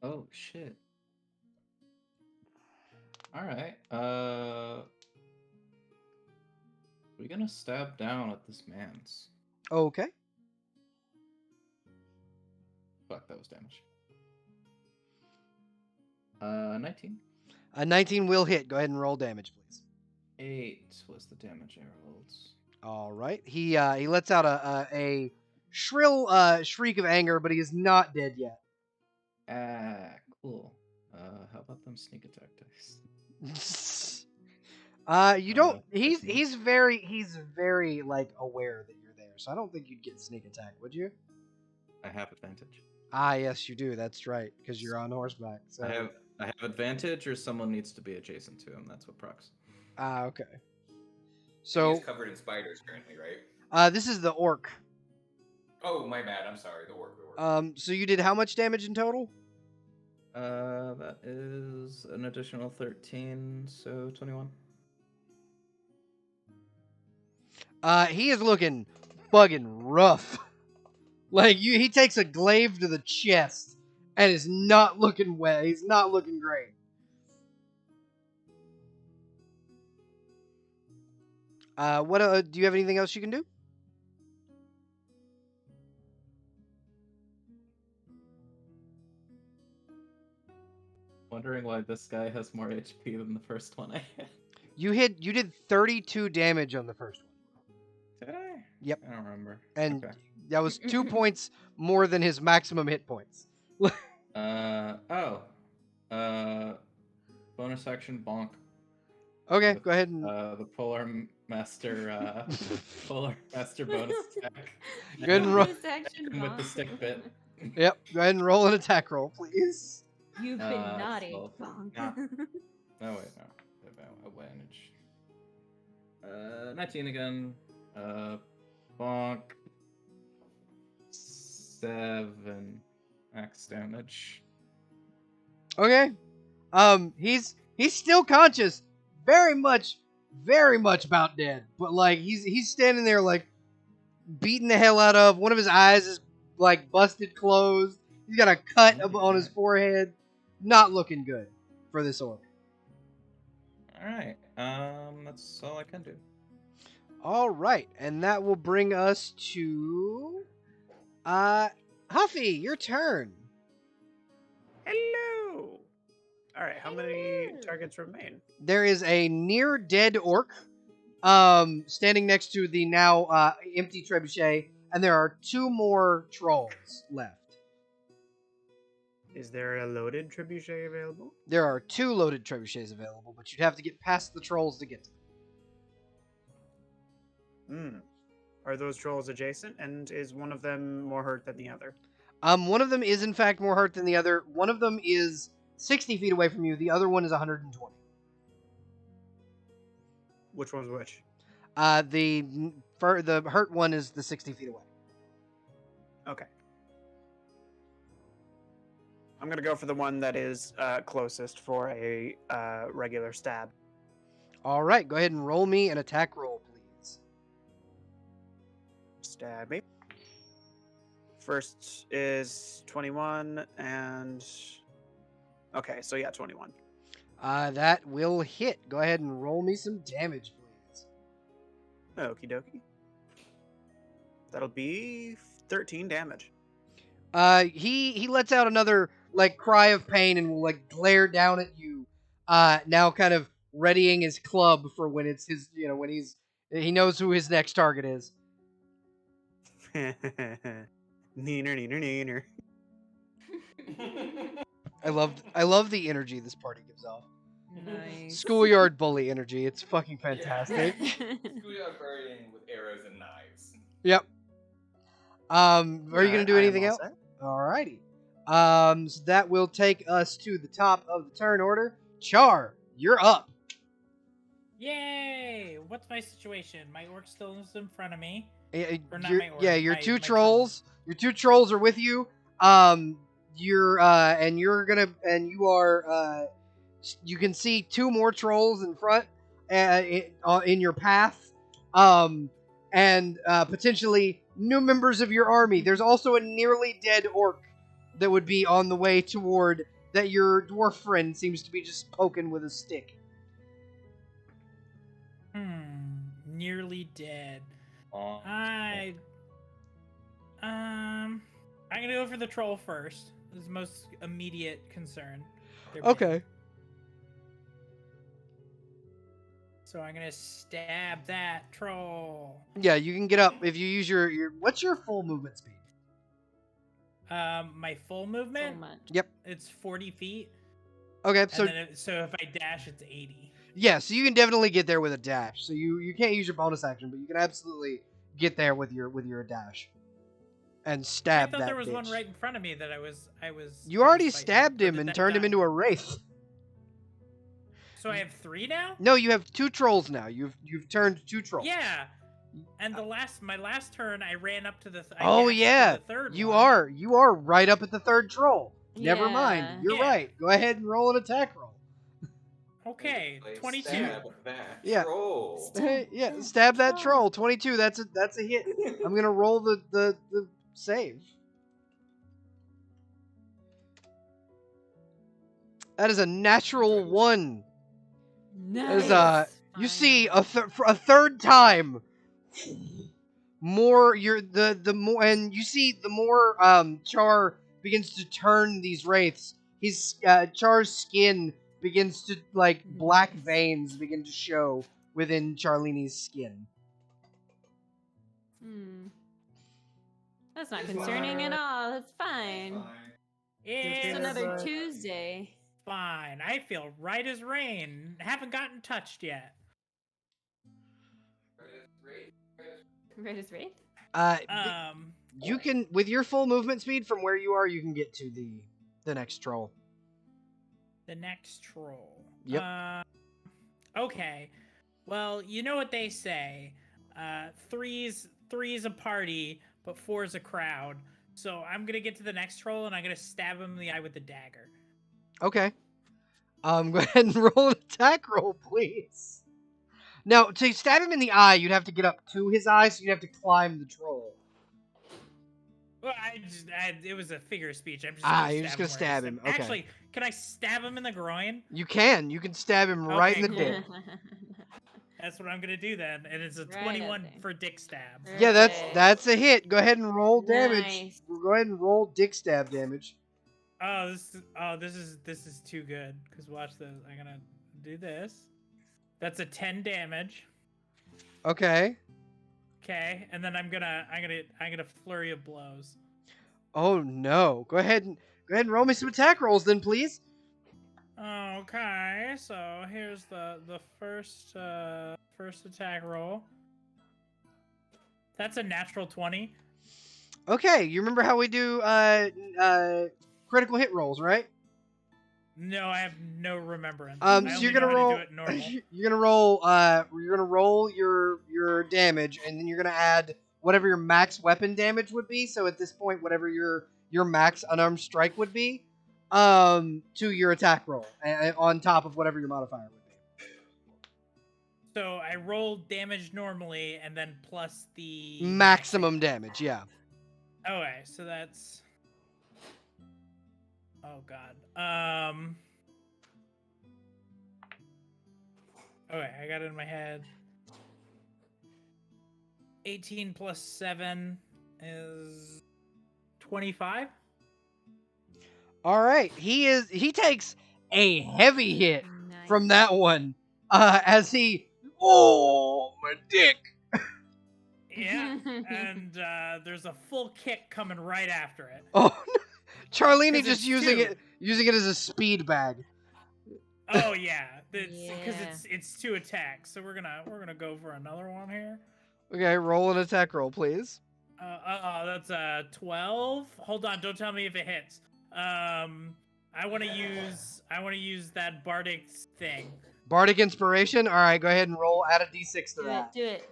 Oh shit. Alright. We're gonna stab down at this man's. Okay. Fuck, that was damage. 19. A 19 will hit. Go ahead and roll damage, please. 8 was the damage I rolled. All right. He lets out a shrill shriek of anger, but he is not dead yet. Cool. How about them sneak attack dice? You don't. 13. He's very like aware that you're there, so I don't think you'd get sneak attack, would you? I have advantage. Ah, yes, you do. That's right, because you're on horseback. So. I have advantage, or someone needs to be adjacent to him. That's what procs. Ah, okay. So He's covered in spiders currently, right? this is the orc. Oh, my bad. I'm sorry. The orc. So you did how much damage in total? That is an additional 13, so 21. He is looking fucking rough. Like he takes a glaive to the chest and is not looking well. He's not looking great. What do you have anything else you can do? Wondering why this guy has more HP than the first one I hit. You did 32 damage on the first one. Did I? Yep. I don't remember. And Okay. that was 2 points more than his maximum hit points. Bonus action bonk. Okay, With, go ahead and the Polar Master bonus attack. Go ahead and roll. Bonus action And with the bonk. stick bit. Yep, go ahead and roll an attack roll, please. You've been naughty. well, Bonk. nah. Oh wait, no. Advantage. 19 again. Bonk. 7 max damage. Okay. He's still conscious. Very much about dead. But like he's standing there like beaten the hell out of. One of his eyes is like busted closed. He's got a cut on his forehead. Not looking good for this orc. Alright. That's all I can do. All right, and that will bring us to Huffy, your turn. Hello. All right. How many targets remain? There is a near dead orc standing next to the now empty trebuchet, and there are 2 more trolls left. Is there a loaded trebuchet available? There are 2 loaded trebuchets available, but you'd have to get past the trolls to get to them. Are those trolls adjacent? And is one of them more hurt than the other? One of them is in fact more hurt than the other. One of them is 60 feet away from you. The other one is 120. Which one's which? The hurt one is the 60 feet away. Okay. I'm gonna go for the one that is closest for a regular stab. All right, go ahead and roll me an attack roll, please. Stab me. First is 21 and... Okay, so yeah, 21. That will hit. Go ahead and roll me some damage, please. Okie dokie. That'll be 13 damage. He lets out another like cry of pain and will like glare down at you. Now kind of readying his club for when it's his, when he knows who his next target is. Neener, neener, neener. I love the energy this party gives off. Nice. Schoolyard bully energy. It's fucking fantastic. Schoolyard burying with arrows and knives. Yep. Are you gonna do anything else? Alrighty. So that will take us to the top of the turn order. Char, you're up. Yay! What's my situation? My orc still is in front of me. Or not Your- my orc, yeah, your my 2 troll. trolls. Your 2 trolls are with you. You can see 2 more trolls in front, in your path, and potentially new members of your army. There's also a nearly dead orc that would be on the way toward that your dwarf friend seems to be just poking with a stick. Nearly dead. Oh. I'm gonna go for the troll first. This is the most immediate concern. They're big. Okay. So I'm gonna stab that troll. Yeah, you can get up if you use your what's your full movement speed? My full So movement, much. Yep. it's 40 feet. Okay, so And then so if I dash, it's 80. yeah, so you can definitely get there with a dash. So you can't use your bonus action, but you can absolutely get there with your dash and I stab thought that there was one bitch. right in front of me that I was. You I was already fighting. stabbed Or him did and that turned him die? into a wraith. So I have 3 now. No, you have 2 trolls now. You've turned 2 trolls. Yeah. And my last turn, I ran up to the. I Oh dashed to yeah, the third you one. are right up at the 3rd troll. Never mind. Yeah. You're Yeah. right. Go ahead and roll an attack roll. Okay, Like, 22. Stab that Yeah. troll. Yeah, stab that troll. troll. 22. That's a hit. I'm gonna roll the save. That is a natural 1. That is Nice. you see for a third time. More the more, and you see the more Char begins to turn these wraiths. His Char's skin begins to like black veins begin to show within Charlini's skin. That's not concerning at all. That's fine. It's Just another Tuesday. fine. I feel right as rain. Haven't gotten touched yet. Right as Wraith? You can, with your full movement speed from where you are, you can get to the next troll. The next troll. Yep. Okay. Well, you know what they say. Three's a party, but four's a crowd. So I'm gonna get to the next troll and I'm gonna stab him in the eye with the dagger. Okay. Go ahead and roll an attack roll, please. Now, to stab him in the eye, you'd have to get up to his eye, so you'd have to climb the troll. Well, it was a figure of speech. I'm just you're just gonna stab him. Okay. Actually, can I stab him in the groin? You can stab him right in the dick. That's what I'm gonna do then, and it's a Right 21 up there. for dick stab. Yeah, Perfect. that's a hit. Go ahead and roll damage. Nice. Go ahead and roll dick stab damage. This is too good. Cause watch this. I'm gonna do this. That's a 10 damage. Okay. Okay, and then I'm gonna flurry of blows. Oh no. Go ahead and roll me some attack rolls then, please. Okay, so here's the first attack roll. That's a natural 20. Okay, you remember how we do critical hit rolls, right? No, I have no remembrance. So I you're only gonna know how roll. to do it normal. You're gonna roll your damage, and then you're gonna add whatever your max weapon damage would be. So at this point, whatever your max unarmed strike would be, to your attack roll, on top of whatever your modifier would be. So I roll damage normally, and then plus the Maximum damage, yeah. Okay, so that's. Oh God. Okay, I got it in my head. 18 plus 7 is 25. All right, he takes a heavy hit Nice. from that one, as he my dick. Yeah, and there's a full kick coming right after it. Oh, no. Charlini 'Cause just it's using two. it as a speed bag. Oh yeah, because Yeah. it's 2 attacks. So we're gonna go for another one here. Okay, roll an attack roll, please. That's a 12. Hold on, don't tell me if it hits. I want to use that bardic thing. Bardic inspiration. All right, go ahead and roll. Add a d6 to that. Do it.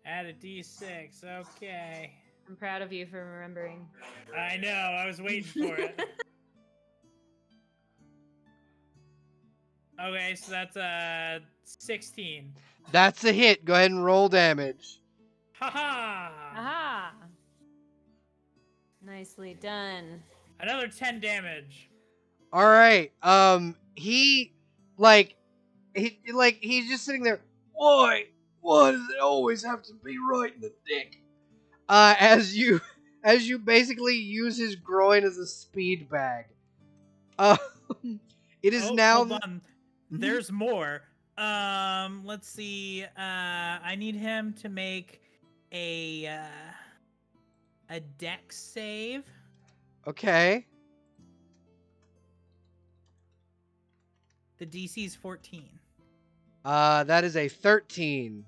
Add a d6. Okay. I'm proud of you for remembering. I know. I was waiting for it. Okay, so that's 16. That's a hit. Go ahead and roll damage. Haha! Aha! Nicely done. Another 10 damage. All right. He's just sitting there. Why does it always have to be right in the dick? As you basically use his groin as a speed bag. It is now. Hold on. There's more. Let's see. I need him to make a dex save. Okay. The DC is 14. That is a 13.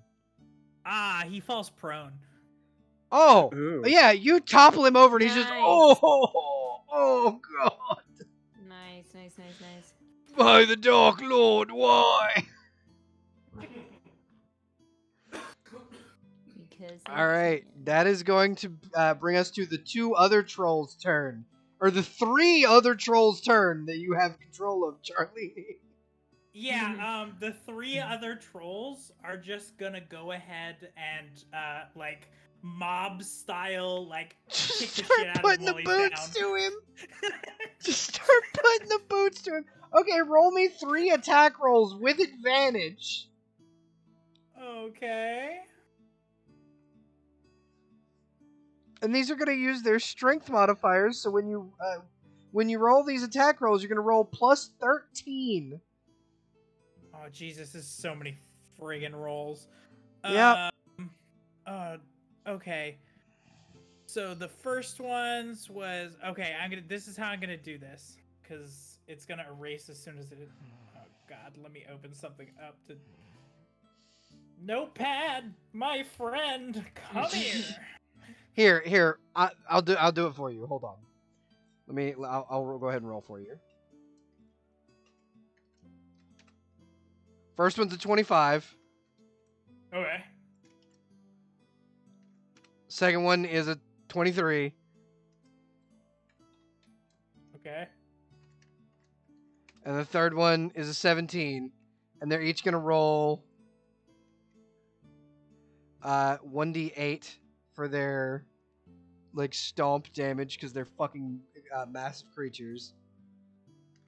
Ah, he falls prone. Oh, Ooh. yeah, you topple him over and he's just, Nice. oh god. Nice. By the Dark Lord, why? Because Alright, that is going to bring us to the 2 other trolls' turn. Or the 3 other trolls' turn that you have control of, Charlie. Yeah, the 3 other trolls are just gonna go ahead and like mob style like kick the shit out of him putting the while he's boots down. to him. Just start putting the boots to him. Okay, roll me 3 attack rolls with advantage. Okay. And these are going to use their strength modifiers. So when you roll these attack rolls, you're going to roll plus 13. Oh Jesus, this is so many friggin' rolls. Yep. Okay. So the first ones was okay. This is how I'm gonna do this because it's gonna erase as soon as it. Oh God, let me open something up to. Notepad, my friend, come here. Here. I'll do it for you. Hold on. I'll go ahead and roll for you. First one's a 25. Okay. Second one is a 23. Okay. And the third one is a 17. And they're each going to roll 1d8 for their like stomp damage because they're fucking massive creatures.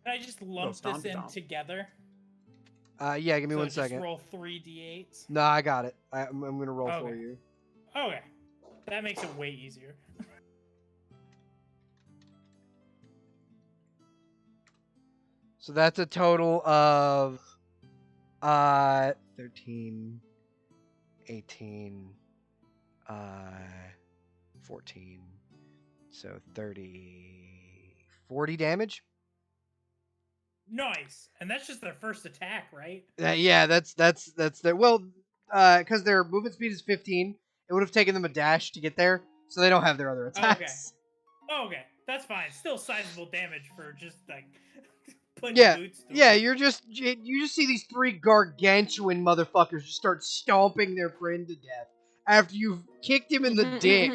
Can I just lump this in stomp. together? Yeah, give me So one just second. roll 3d8s. No, I got it. I'm going to roll for Okay. you. Okay. That makes it way easier. So that's a total of 13, 18, 14. So 30, 40 damage. Nice. And that's just their first attack, right? Yeah, that's their because their movement speed is 15. It would have taken them a dash to get there, so they don't have their other attacks. Okay. That's fine. Still sizable damage for just like putting Yeah, boots to yeah. him. You just see these 3 gargantuan motherfuckers just start stomping their friend to death after you've kicked him in the dick.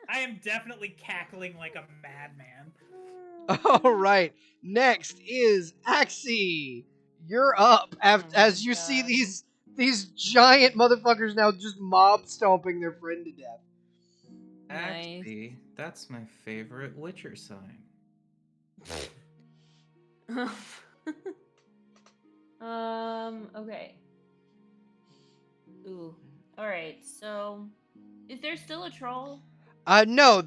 I am definitely cackling like a madman. All right. Next is Axie. You're up as you see God. these giant motherfuckers now just mob stomping their friend to death. Nice. Actually, that's my favorite Witcher sign. Okay. Ooh. All right. So, is there still a troll? No.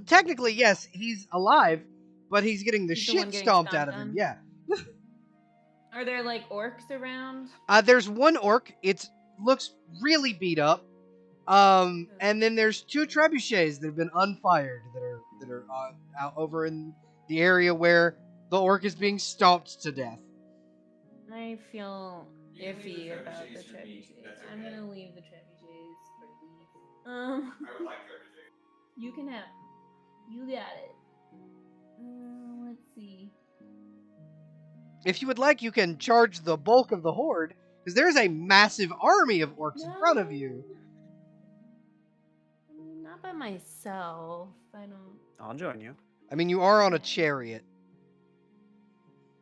Technically yes, he's alive, but he's getting the He's the shit one getting stomped out stomped of him. on? Yeah. Are there like orcs around? There's one orc. It looks really beat up. And then there's 2 trebuchets that have been unfired that are out over in the area where the orc is being stomped to death. I feel You can leave iffy the about the trebuchets for me, trebuchets. that's I'm okay. gonna leave the trebuchets for Leaf. I would like trebuchet. You can have. You got it. Let's see. If you would like, you can charge the bulk of the horde, because there's a massive army of orcs in front of you. I mean, not by myself. I don't. I'll join you. I mean, you are on a chariot.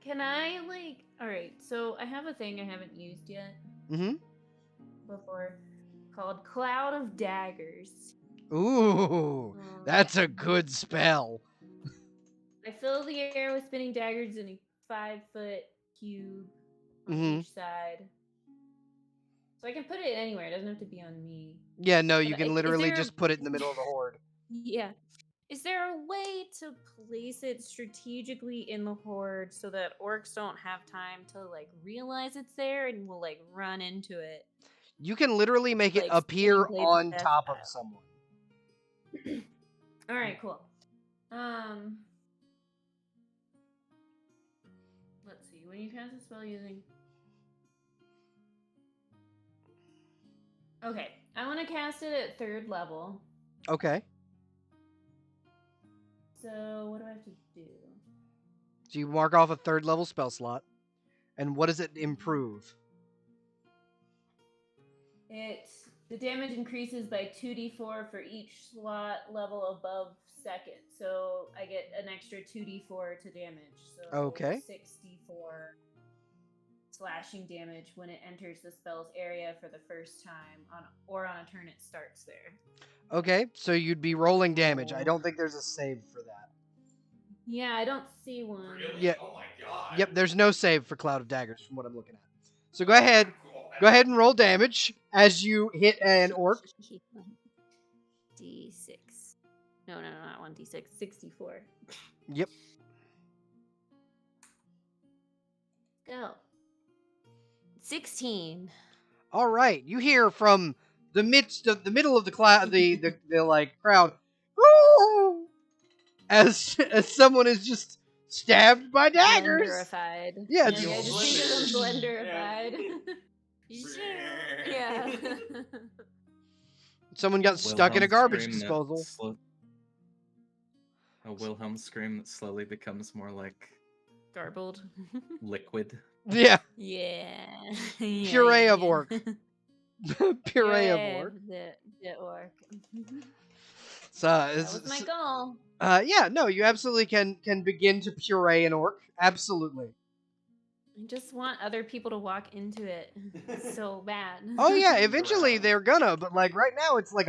Can I like? All right. So I have a thing I haven't used yet Mm-hmm. before, called Cloud of Daggers. Ooh, that's a good spell. I fill the air with spinning daggers in a 5-foot cube on Mhm. each side. So I can put it anywhere. It doesn't have to be on me. Yeah, no, you But can is literally there a- just put it in the middle of the horde. Yeah. Is there a way to place it strategically in the horde so that orcs don't have time to like realize it's there and will like run into it? You can literally make it Like appear spinning blades of on death top of style. someone. All right, cool. Let's see. When you cast a spell using. Okay, I want to cast it at 3rd level. Okay. So what do I have to do? So you mark off a 3rd level spell slot. And what does it improve? It The damage increases by 2d4 for each slot level above second. So I get an extra 2d4 to damage. So Okay. 64 slashing damage when it enters the spell's area for the first time on a turn it starts there. Okay, so you'd be rolling damage. I don't think there's a save for that. Yeah, I don't see one. Really? Yeah. Oh my god. Yep, there's no save for Cloud of Daggers from what I'm looking at. So go ahead. Go ahead and roll damage as you hit an orc. D6. No, not 1d6. 64. Yep. Go. 16. All right. You hear from the middle of the cloud, the like crowd, "Ooh!" as someone is just stabbed by daggers. Blenderified. Yeah, Yeah, it's just think of them blenderified. Yeah. someone got stuck in a Wilhelm garbage scream that disposal. A Wilhelm scream that slowly becomes more like Garbled. liquid. Yeah, Yeah. puree of orc. Puree of orc. The orc. So That was my goal. yeah, no, you absolutely can begin to puree an orc. Absolutely. I just want other people to walk into it so bad. Oh yeah, eventually they're gonna, but like right now it's like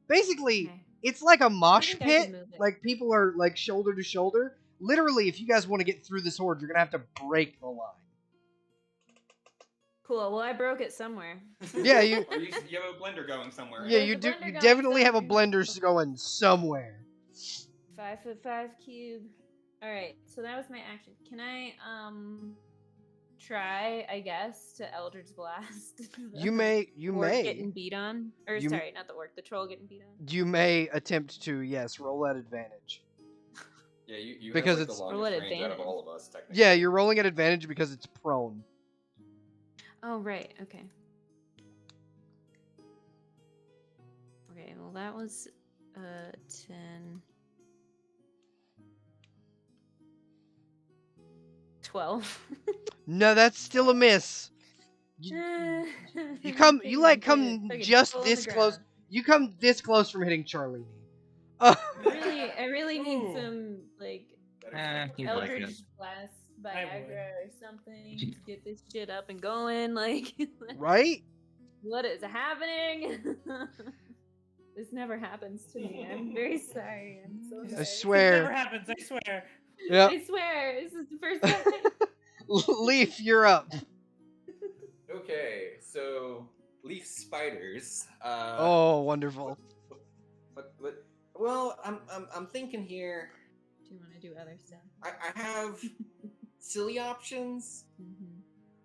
basically Okay. it's like a mosh think I can pit. move it. Like people are like shoulder to shoulder. Literally, if you guys want to get through this horde, you're gonna have to break the line. Cool. Well, I broke it somewhere. Yeah, you. Or you have a blender going somewhere. Yeah, There's you a do. blender You going definitely have a somewhere. blender going somewhere. 5'5" cube. All right. So that was my action. Can I try? I guess to Eldritch Blast. You may. You orc may. getting beat on, or You- sorry, not the orc, the troll getting beat on. You may attempt to. Yes, roll at advantage. Yeah, you Because have, like, it's- the Or what longest range out of advantage? all of us, technically. Yeah, you're rolling at advantage because it's prone. Oh right. Okay. Okay. Well, that was 10. 12. No, that's still a miss. You come. You like come just this close. You come this close from hitting Charlene. I really need Ooh. some like You like it. Eldritch Blast I would. Viagra or something to get this shit up and going. Like, Right? what is happening? This never happens to me. I'm very sorry. I'm so sorry. I It never swear. happens, I swear. Yep. I swear. This is the first time. Leaf, you're up. Okay, so leaf spiders. Oh, wonderful. But well, I'm thinking here. Do you want to do other stuff? I have silly options.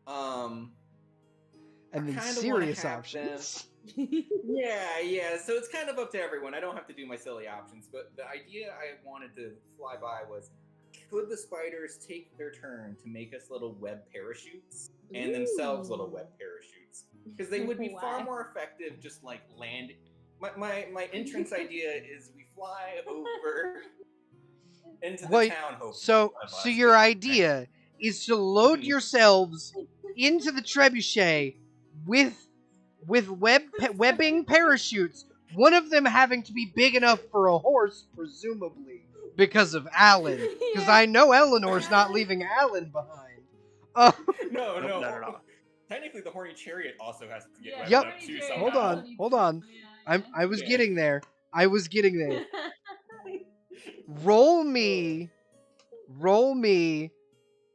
Mm-hmm. And then kinda wanna serious have options. Yeah. So it's kind of up to everyone. I don't have to do my silly options, but the idea I wanted to fly by was, could the spiders take their turn to make us little web parachutes and themselves little web parachutes? Because they would be far Why? more effective just like land. My entrance idea is we fly over into the Wait, town. Hopefully, So by your bus. idea is to load yourselves into the trebuchet with webbing parachutes. One of them having to be big enough for a horse, presumably because of Alan. Because I know Eleanor's not leaving Alan behind. No. No. Technically, the horny chariot also has to get Yeah, webbed Yep. up too. Horny Somehow. chariot. Hold on. I was Yeah. getting there. Roll me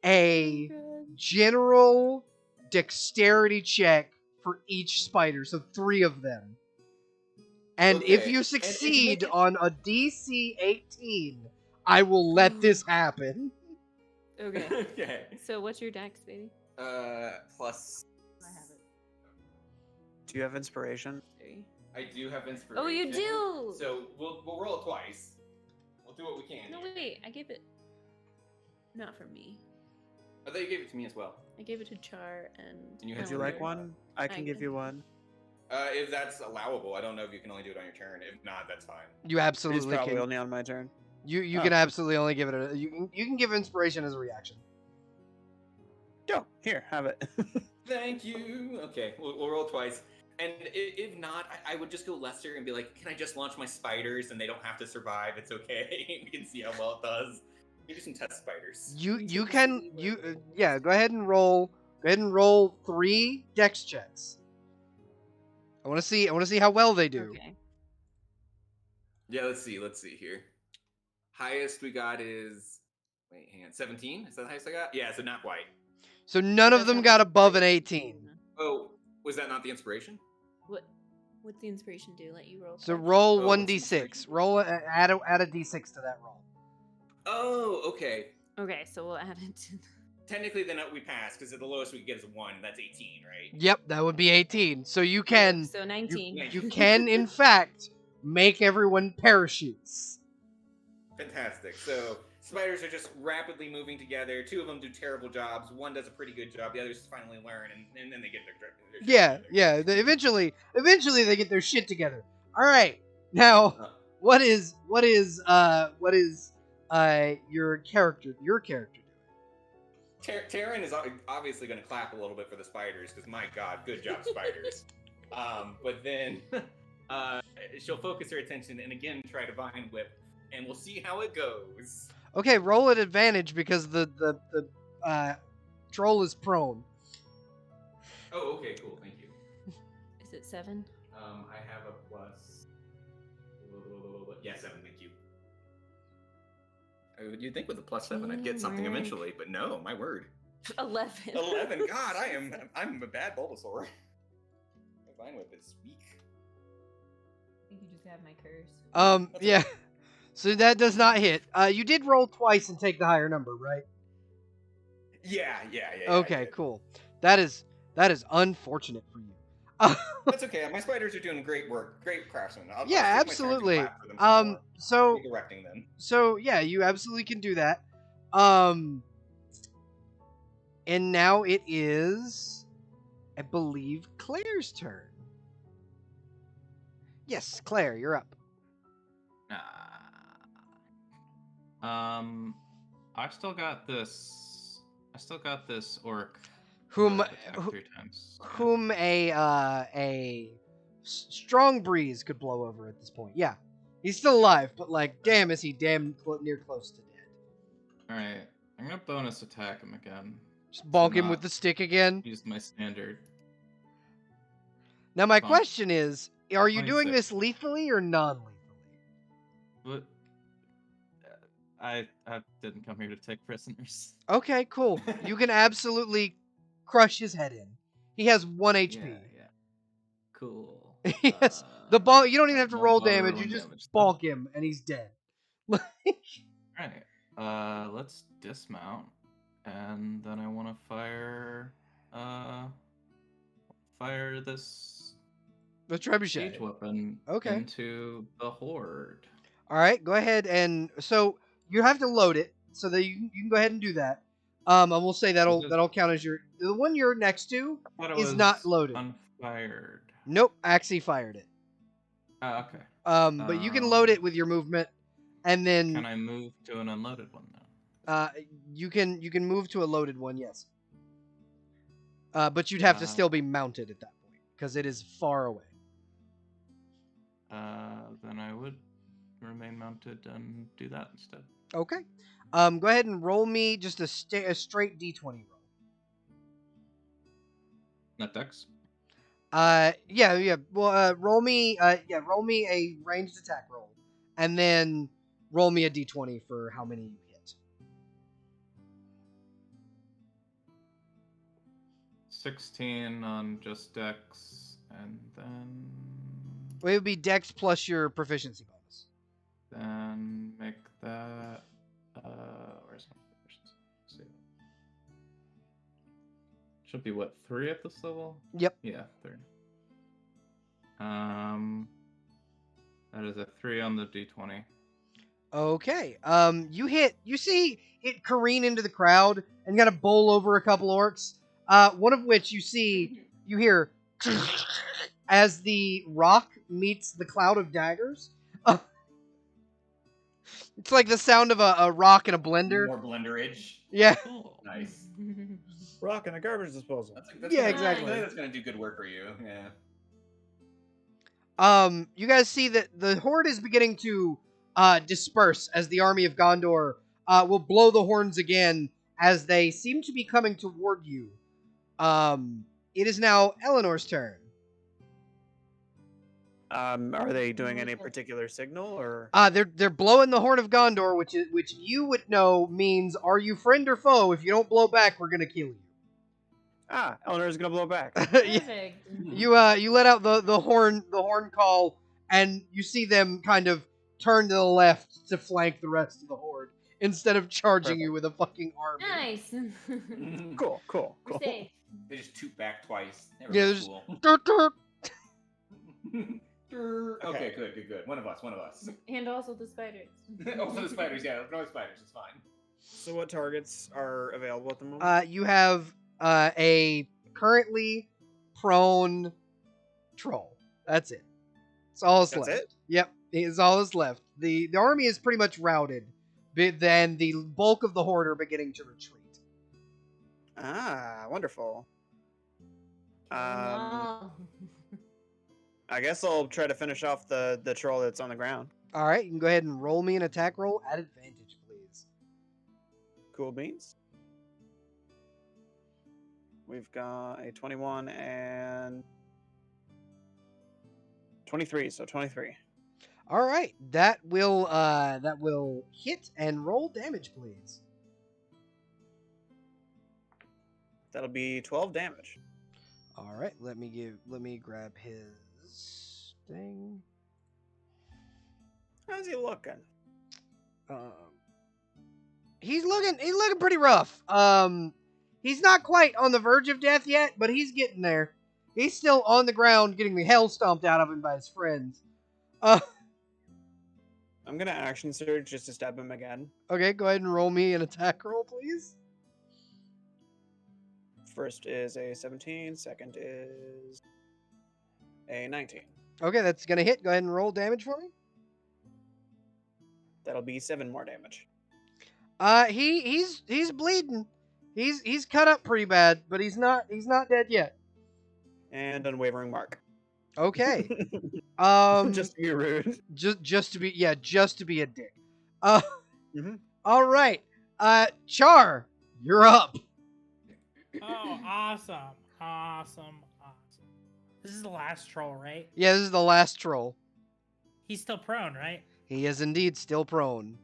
a general dexterity check for each spider, so 3 of them. And if Okay, you and succeed make it- on a DC 18, I will let this happen. Okay. Okay. So what's your dex, baby? Plus. I have it. Do you have inspiration? 3. I do have inspiration. Oh, you do. So we'll roll it twice. We'll do what we can. No, here. wait. I gave it. Not for me. I thought you gave it to me as well. I gave it to Char and. And you Would had you your like other one? I can give you one. If that's allowable, I don't know if you can only do it on your turn. If not, that's fine. You It's absolutely probably can. only on my turn. You Oh. can absolutely only give it you can give inspiration as a reaction. Go here, have it. Thank you. Okay, we'll roll twice. And if not, I would just go lesser and be like, can I just launch my spiders and they don't have to survive? It's okay. We can see how well it does. Maybe some test spiders. You can yeah, go ahead and roll. Go ahead and roll 3 dex checks. I want to see how well they do. Okay. Yeah, let's see here. Highest we got is wait, hang on, 17? Is that the highest I got? Yeah, so not quite. So none of them got above an 18. Oh, was that not the inspiration? What's the inspiration do? Let you roll. So first? roll Oh, what's the 1d6. inspiration? Roll add a d6 to that roll. Oh, okay. Okay, so we'll add it to. Technically, then we pass because the lowest we can get is 1. That's 18, right? Yep, that would be 18. So you can So 19. you can in fact make everyone parachutes. Fantastic. So spiders are just rapidly moving together. 2 of them do terrible jobs. 1 does a pretty good job. The others finally learn, and then they get their shit Yeah, together. yeah. Eventually they get their shit together. All right. Now, what is your character doing? Taryn is obviously going to clap a little bit for the spiders because my god, good job, spiders. But then she'll focus her attention and again try to vine whip, and we'll see how it goes. Okay, roll at advantage because the troll is prone. Oh, okay, cool, thank you. Is it 7? I have a plus. Yeah, 7, thank you. You'd think with a plus 7 I'd get something Teamwork. eventually, but no, my word. 11. 11. God, I'm a bad Bulbasaur. My vine whip is weak. I think you just have my curse. Yeah. So that does not hit. You did roll twice and take the higher number, right? Yeah. Okay, cool. That is unfortunate for you. That's okay. My spiders are doing great work. Great craftsmen. I'll Yeah, take my turn to absolutely. clap for them some more. So Redirecting them. So yeah, you absolutely can do that. And now it is, I believe, Claire's turn. Yes, Claire, you're up. I still got this. Orc. Whom attack 3 times. whom a strong breeze could blow over at this point. Yeah, he's still alive, but like, damn, is he near close to dead? All right, I'm gonna bonus attack him again. Just bonk him not with the stick again. Use my standard. Now my Bonk. question is, are you doing 26. this lethally or non-lethally? But I didn't come here to take prisoners. Okay, cool. You can absolutely crush his head in. He has 1 HP. Yeah. Cool. Yes. The bonk. You don't even have to won't roll bother damage. You rolling just damage, then. bonk him, and he's dead. Alright. Let's dismount, and then I want to fire this The siege trebuchet. weapon Okay. into the horde. All right. Go ahead and so you have to load it so that you can go ahead and do that. I will say that'll count as your the one you're next to. I thought it Is was not loaded. Unfired. Nope. Axie fired it. Oh, okay. But you can load it with your movement, and then Can I move to an unloaded one now? you can move to a loaded one. Yes. But you'd have to Wow. still be mounted at that point because it is far away. Then I would remain mounted and do that instead. Okay. Go ahead and roll me just a straight D20 roll. Not dex. Yeah. Well, roll me a ranged attack roll, and then roll me a D20 for how many you hit. 16 on just dex, and then Well, it would be Dex plus your proficiency bonus. make that. Where's my proficiency? Let's see. Should be what, 3 at this level? Yep. Yeah, 3. That is a 3 on the d20. Okay. You see it careen into the crowd and kind of bowl over a couple orcs. One of which you hear as the rock meets the cloud of daggers. It's like the sound of a rock in a blender. More blenderage. Yeah. Cool. Nice. Rock and a garbage disposal. That's Yeah, gonna- exactly. I think that's gonna do good work for you. Yeah. You guys see that the horde is beginning to disperse as the army of Gondor will blow the horns again as they seem to be coming toward you. It is now Eleanor's turn. Are they doing any particular signal or? They're blowing the horn of Gondor, which you would know means are you friend or foe? If you don't blow back, we're gonna kill you. Eleanor's gonna blow back. Perfect. You let out the horn call, and you see them kind of turn to the left to flank the rest of the horde instead of charging you with a fucking army. Nice. Cool. We're safe. They just toot back twice. Yeah, Everyone's there's cool. dirt. Okay, good. One of us. And also the spiders. Also the spiders, yeah. No spiders, it's fine. So what targets are available at the moment? You have a currently prone troll. That's it. That's all that's left. It? Yep, it's all that's left. The army is pretty much routed, but then the bulk of the horde are beginning to retreat. Wonderful. No. I guess I'll try to finish off the troll that's on the ground. All right, you can go ahead and roll me an attack roll at advantage, please. Cool beans. We've got a 21 and 23, so 23. All right, that will hit and roll damage, please. That'll be 12 damage. All right, let me grab his thing. How's he looking? He's looking pretty rough. He's not quite on the verge of death yet, but he's getting there. He's still on the ground getting the hell stomped out of him by his friends. I'm gonna action surge just to stab him again. Okay, go ahead and roll me an attack roll, please. First is a 17, second is a 19. Okay, that's gonna hit. Go ahead and roll damage for me. That'll be 7 more damage. He's bleeding. He's cut up pretty bad, but he's not dead yet. And unwavering mark. Okay. Just to be rude. Just to be a dick. Mhm. All right. Char, you're up. Oh, awesome. This is the last troll, right? Yeah, this is the last troll. He's still prone, right? He is indeed still prone.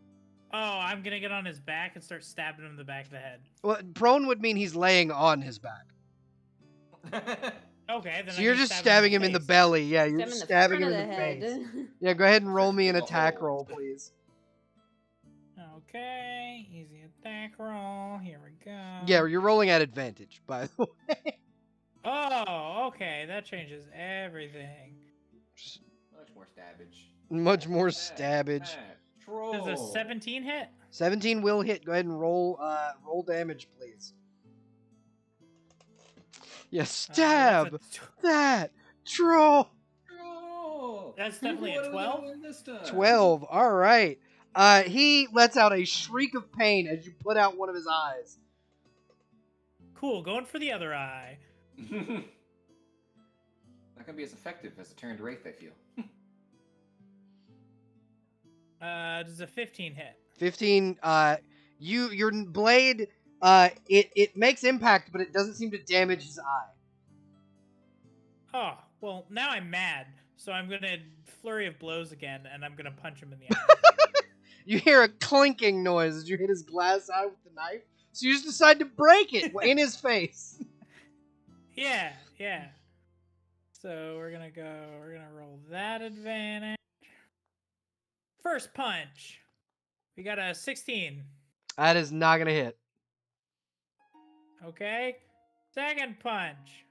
Oh, I'm gonna get on his back and start stabbing him in the back of the head. Well, prone would mean he's laying on his back. Okay, then So you're just stabbing him in the face. belly. Yeah, you're Stab just in the stabbing him front in of the the face. head. Yeah, go ahead and roll me an The attack hole. roll, please. Okay, easy attack roll. Here we go. Yeah, you're rolling at advantage, by the way. Oh, okay, that changes everything. Much more stabbage. Much more stabbage. Troll. Does a 17 hit? 17 will hit. Go ahead and roll damage, please. Yeah, stab That's that troll. Troll. That's definitely a 12. 12. All right. He lets out a shriek of pain as you put out one of his eyes. Cool, going for the other eye. Not gonna be as effective as a turned wraith, I feel. Does a 15 hit? 15. Your blade. It makes impact, but it doesn't seem to damage his eye. Oh, well, now I'm mad, so I'm gonna flurry of blows again, and I'm gonna punch him in the eye. You hear a clinking noise as you hit his glass eye with the knife. So you just decide to break it in his face. Yeah. So we're gonna roll that advantage. First punch. We got a 16. That is not gonna hit. Okay. Second punch.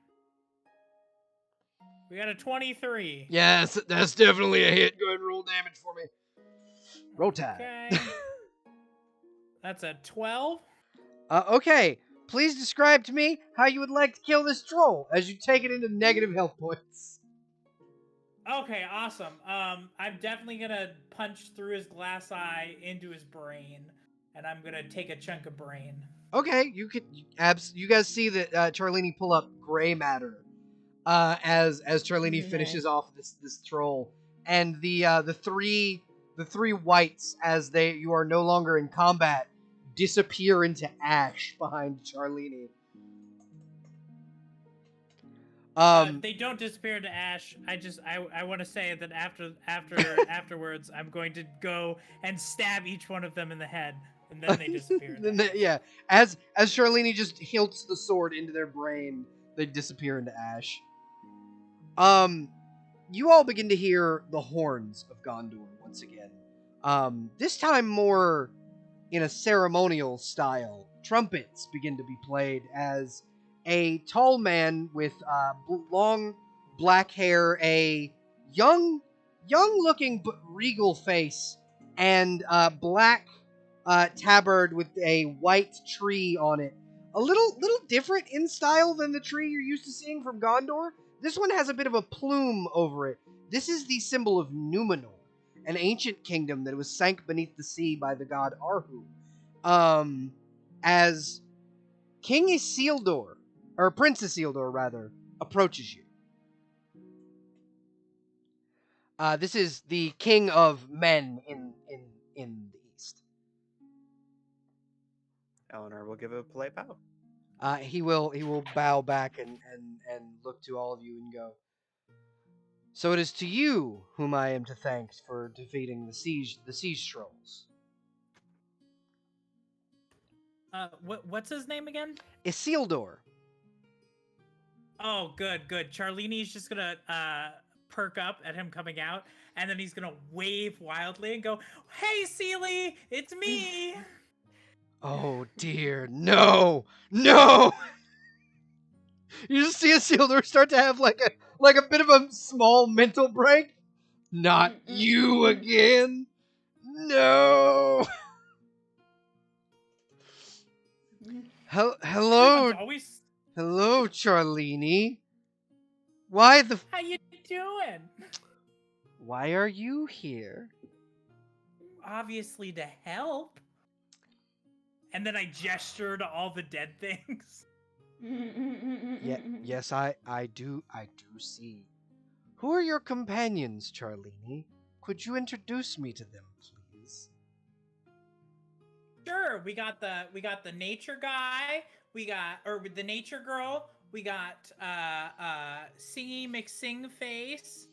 We got a 23. Yes, that's definitely a hit. Go ahead and roll damage for me. Roll tide. Okay. That's a 12. Okay. Please describe to me how you would like to kill this troll as you take it into negative health points. Okay, awesome. I'm definitely gonna punch through his glass eye into his brain, and I'm gonna take a chunk of brain. Okay, you guys see that Charlene pull up gray matter as Charlene finishes off this troll, and the three whites, as you are no longer in combat, disappear into ash behind Charlene. They don't disappear into ash. I want to say that afterwards, I'm going to go and stab each one of them in the head, and then they disappear. Yeah, as Charlene just hilts the sword into their brain, they disappear into ash. You all begin to hear the horns of Gondor once again. This time more in a ceremonial style. Trumpets begin to be played as a tall man with long black hair, a young-looking but regal face, and black tabard with a white tree on it. A little different in style than the tree you're used to seeing from Gondor. This one has a bit of a plume over it. This is the symbol of Numenor, an ancient kingdom that was sank beneath the sea by the god Arhu. As King Isildur, or Prince Isildur rather, approaches you. This is the king of men in the east. Eleanor will give a polite bow. He will bow back and look to all of you and go, "So it is to you whom I am to thank for defeating the siege trolls." What's his name again? Isildur. Oh, good. Charlene's just gonna perk up at him coming out, and then he's gonna wave wildly and go, "Hey, Seely, it's me." Oh dear, no! You just see Isildur start to have like a bit of a small mental break. Not you again. No. Hello, Always. hello, Charlene. Why How you doing? Why are you here? Obviously to help. And then I gesture to all the dead things. Yes, I do see. Who are your companions, Charlene? Could you introduce me to them, please? Sure, we got the nature guy, the nature girl, we got Singy McSing face,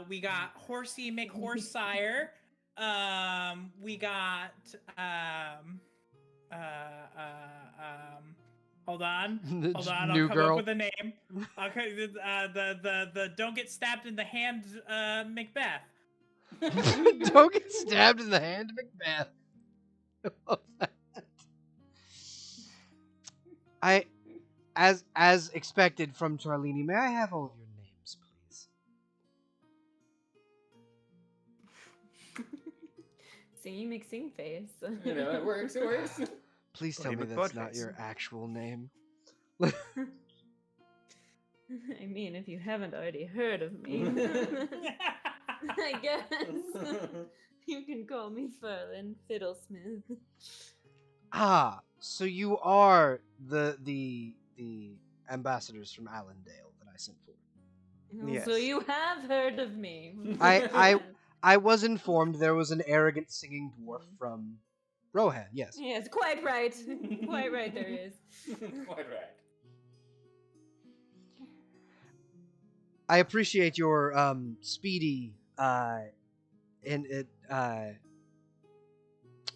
we got Horsey McHorsesire, we got hold on, New I'll come girl. up with a name. Okay, the don't get stabbed in the hand, Macbeth. Don't get stabbed in the hand, Macbeth. As expected from Charlene, may I have all of your names, please? Singy McSing face. It works. Please tell me that's not your actual name. I mean, if you haven't already heard of me, I guess you can call me Ferlin Fiddlesmith. Ah, so you are the ambassadors from Allendale that I sent for. Yes. So you have heard of me. I was informed there was an arrogant singing dwarf from Rohan. Yes. Yes, quite right. Quite right. There is. Quite right. I appreciate your speedy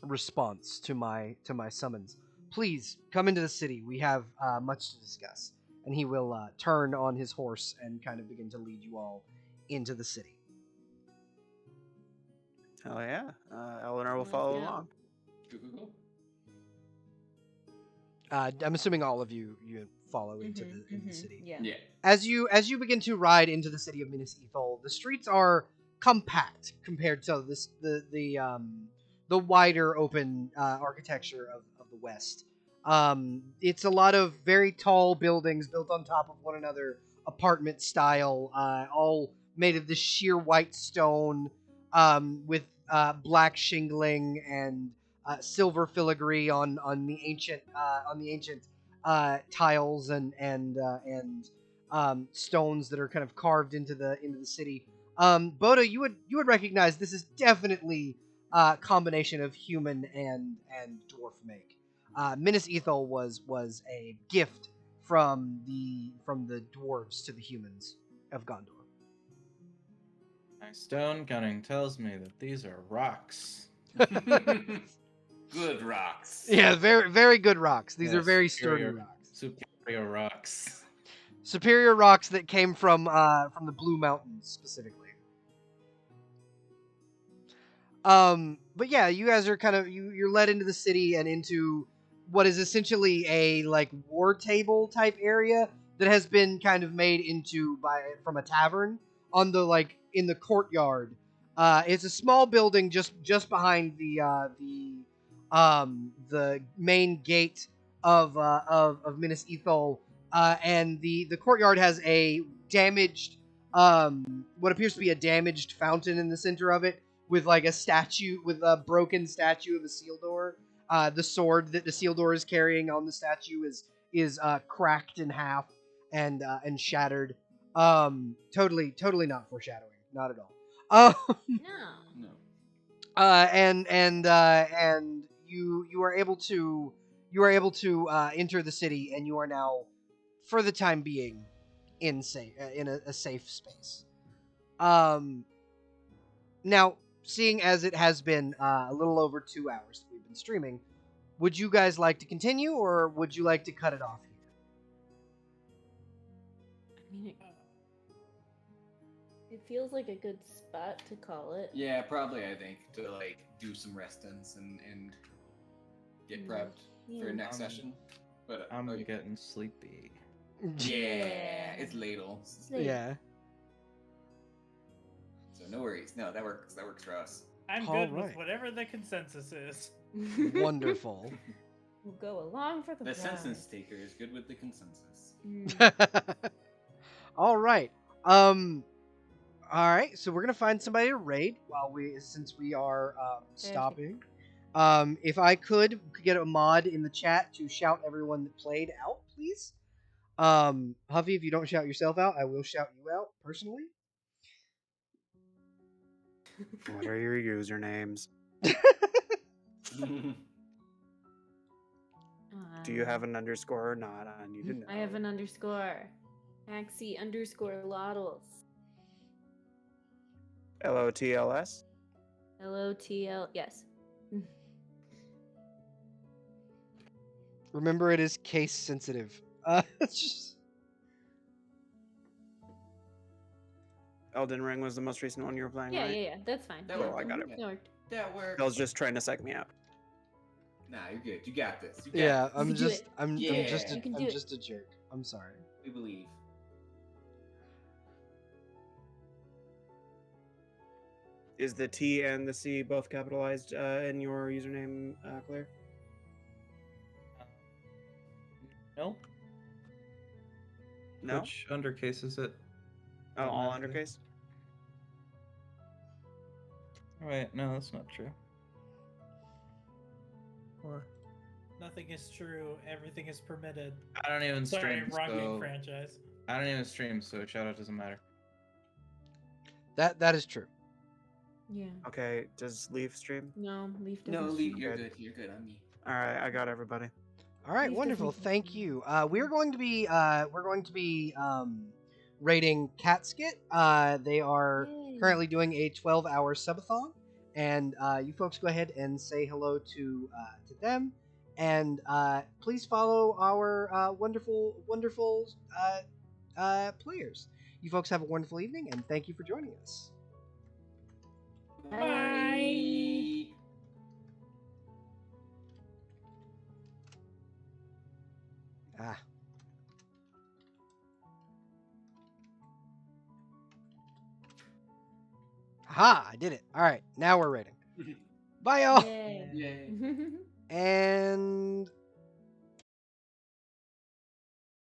response to my summons. Please come into the city. We have much to discuss. And he will turn on his horse and kind of begin to lead you all into the city. Hell yeah. Eleanor will follow along. I'm assuming all of you follow into the city. Yeah. As you begin to ride into the city of Minas Ithol, the streets are compact compared to the wider open architecture of the West. It's a lot of very tall buildings built on top of one another, apartment style, all made of this sheer white stone, with black shingling and silver filigree on the ancient tiles and stones that are kind of carved into the city. Boda, you would recognize this is definitely a combination of human and dwarf make. Minas Ithol was a gift from the dwarves to the humans of Gondor. My stone cunning tells me that these are rocks. Good rocks. Yeah, very good rocks. These are very sturdy superior- rocks. Superior rocks. Superior rocks that came from the Blue Mountains specifically. But yeah, you guys are kind of you're led into the city and into what is essentially a like war table type area that has been kind of made into from a tavern on the like in the courtyard. It's a small building just behind the main gate of Minas Ithol, and the courtyard has a damaged what appears to be a damaged fountain in the center of it, with like a statue, with a broken statue of a Isildur. The sword that the Isildur is carrying on the statue is cracked in half and shattered. Totally not foreshadowing, not at all. No. And you are able to enter the city, and you are now, for the time being, in a safe space. Now, seeing as it has been a little over 2 hours that we've been streaming, would you guys like to continue, or would you like to cut it off here? I mean, it feels like a good spot to call it. Yeah, probably. I think to like do some rest-ins and get prepped for next session. But I'm getting sleepy. yeah, it's ladle. Yeah. So no worries. No, that works. That works for us. I'm All good right. with whatever the consensus is. Wonderful. We'll go along for the The ride. census taker is good with the consensus. All right. All right. So we're gonna find somebody to raid since we are stopping. If I could get a mod in the chat to shout everyone that played out, please. Huffy, if you don't shout yourself out, I will shout you out personally. What are your usernames? Do you have an underscore or not? I need to know. I have an underscore. Maxi underscore Lottles. LOTLS? LOTL. Yes. Remember, it is case sensitive. It's just... Elden Ring was the most recent one you were playing, Yeah, right? yeah. That's fine. That Yeah, worked. I got it. That worked. That works. Bill's just trying to psych me out. Nah, you're good. You got this. You got Yeah, this. I'm can do just it. I'm Yeah. just You can I'm do it. just a jerk. I'm sorry. We believe. Is the T and the C both capitalized in your username, Claire? Nope. No? Which undercase is it? Oh, all automatically? undercase? Wait, no, that's not true. Nothing is true. Everything is permitted. I don't even Sorry, stream, wrong game so franchise. I don't even stream, so shout out doesn't matter. That is true. Yeah. Okay, does Leaf stream? No, Leaf doesn't. No, Lee, stream. you're Good. good. You're good on me. Alright, I got everybody. All right, Leaf wonderful. doesn't Thank stream. you. We're going to be rating Catskit. They are Yay. currently doing a 12-hour subathon, and you folks go ahead and say hello to them, and please follow our wonderful players. You folks have a wonderful evening, and thank you for joining us. Bye. Ah. Aha! I did it. All right, now we're rating. Bye, y'all. Yay. Yay. And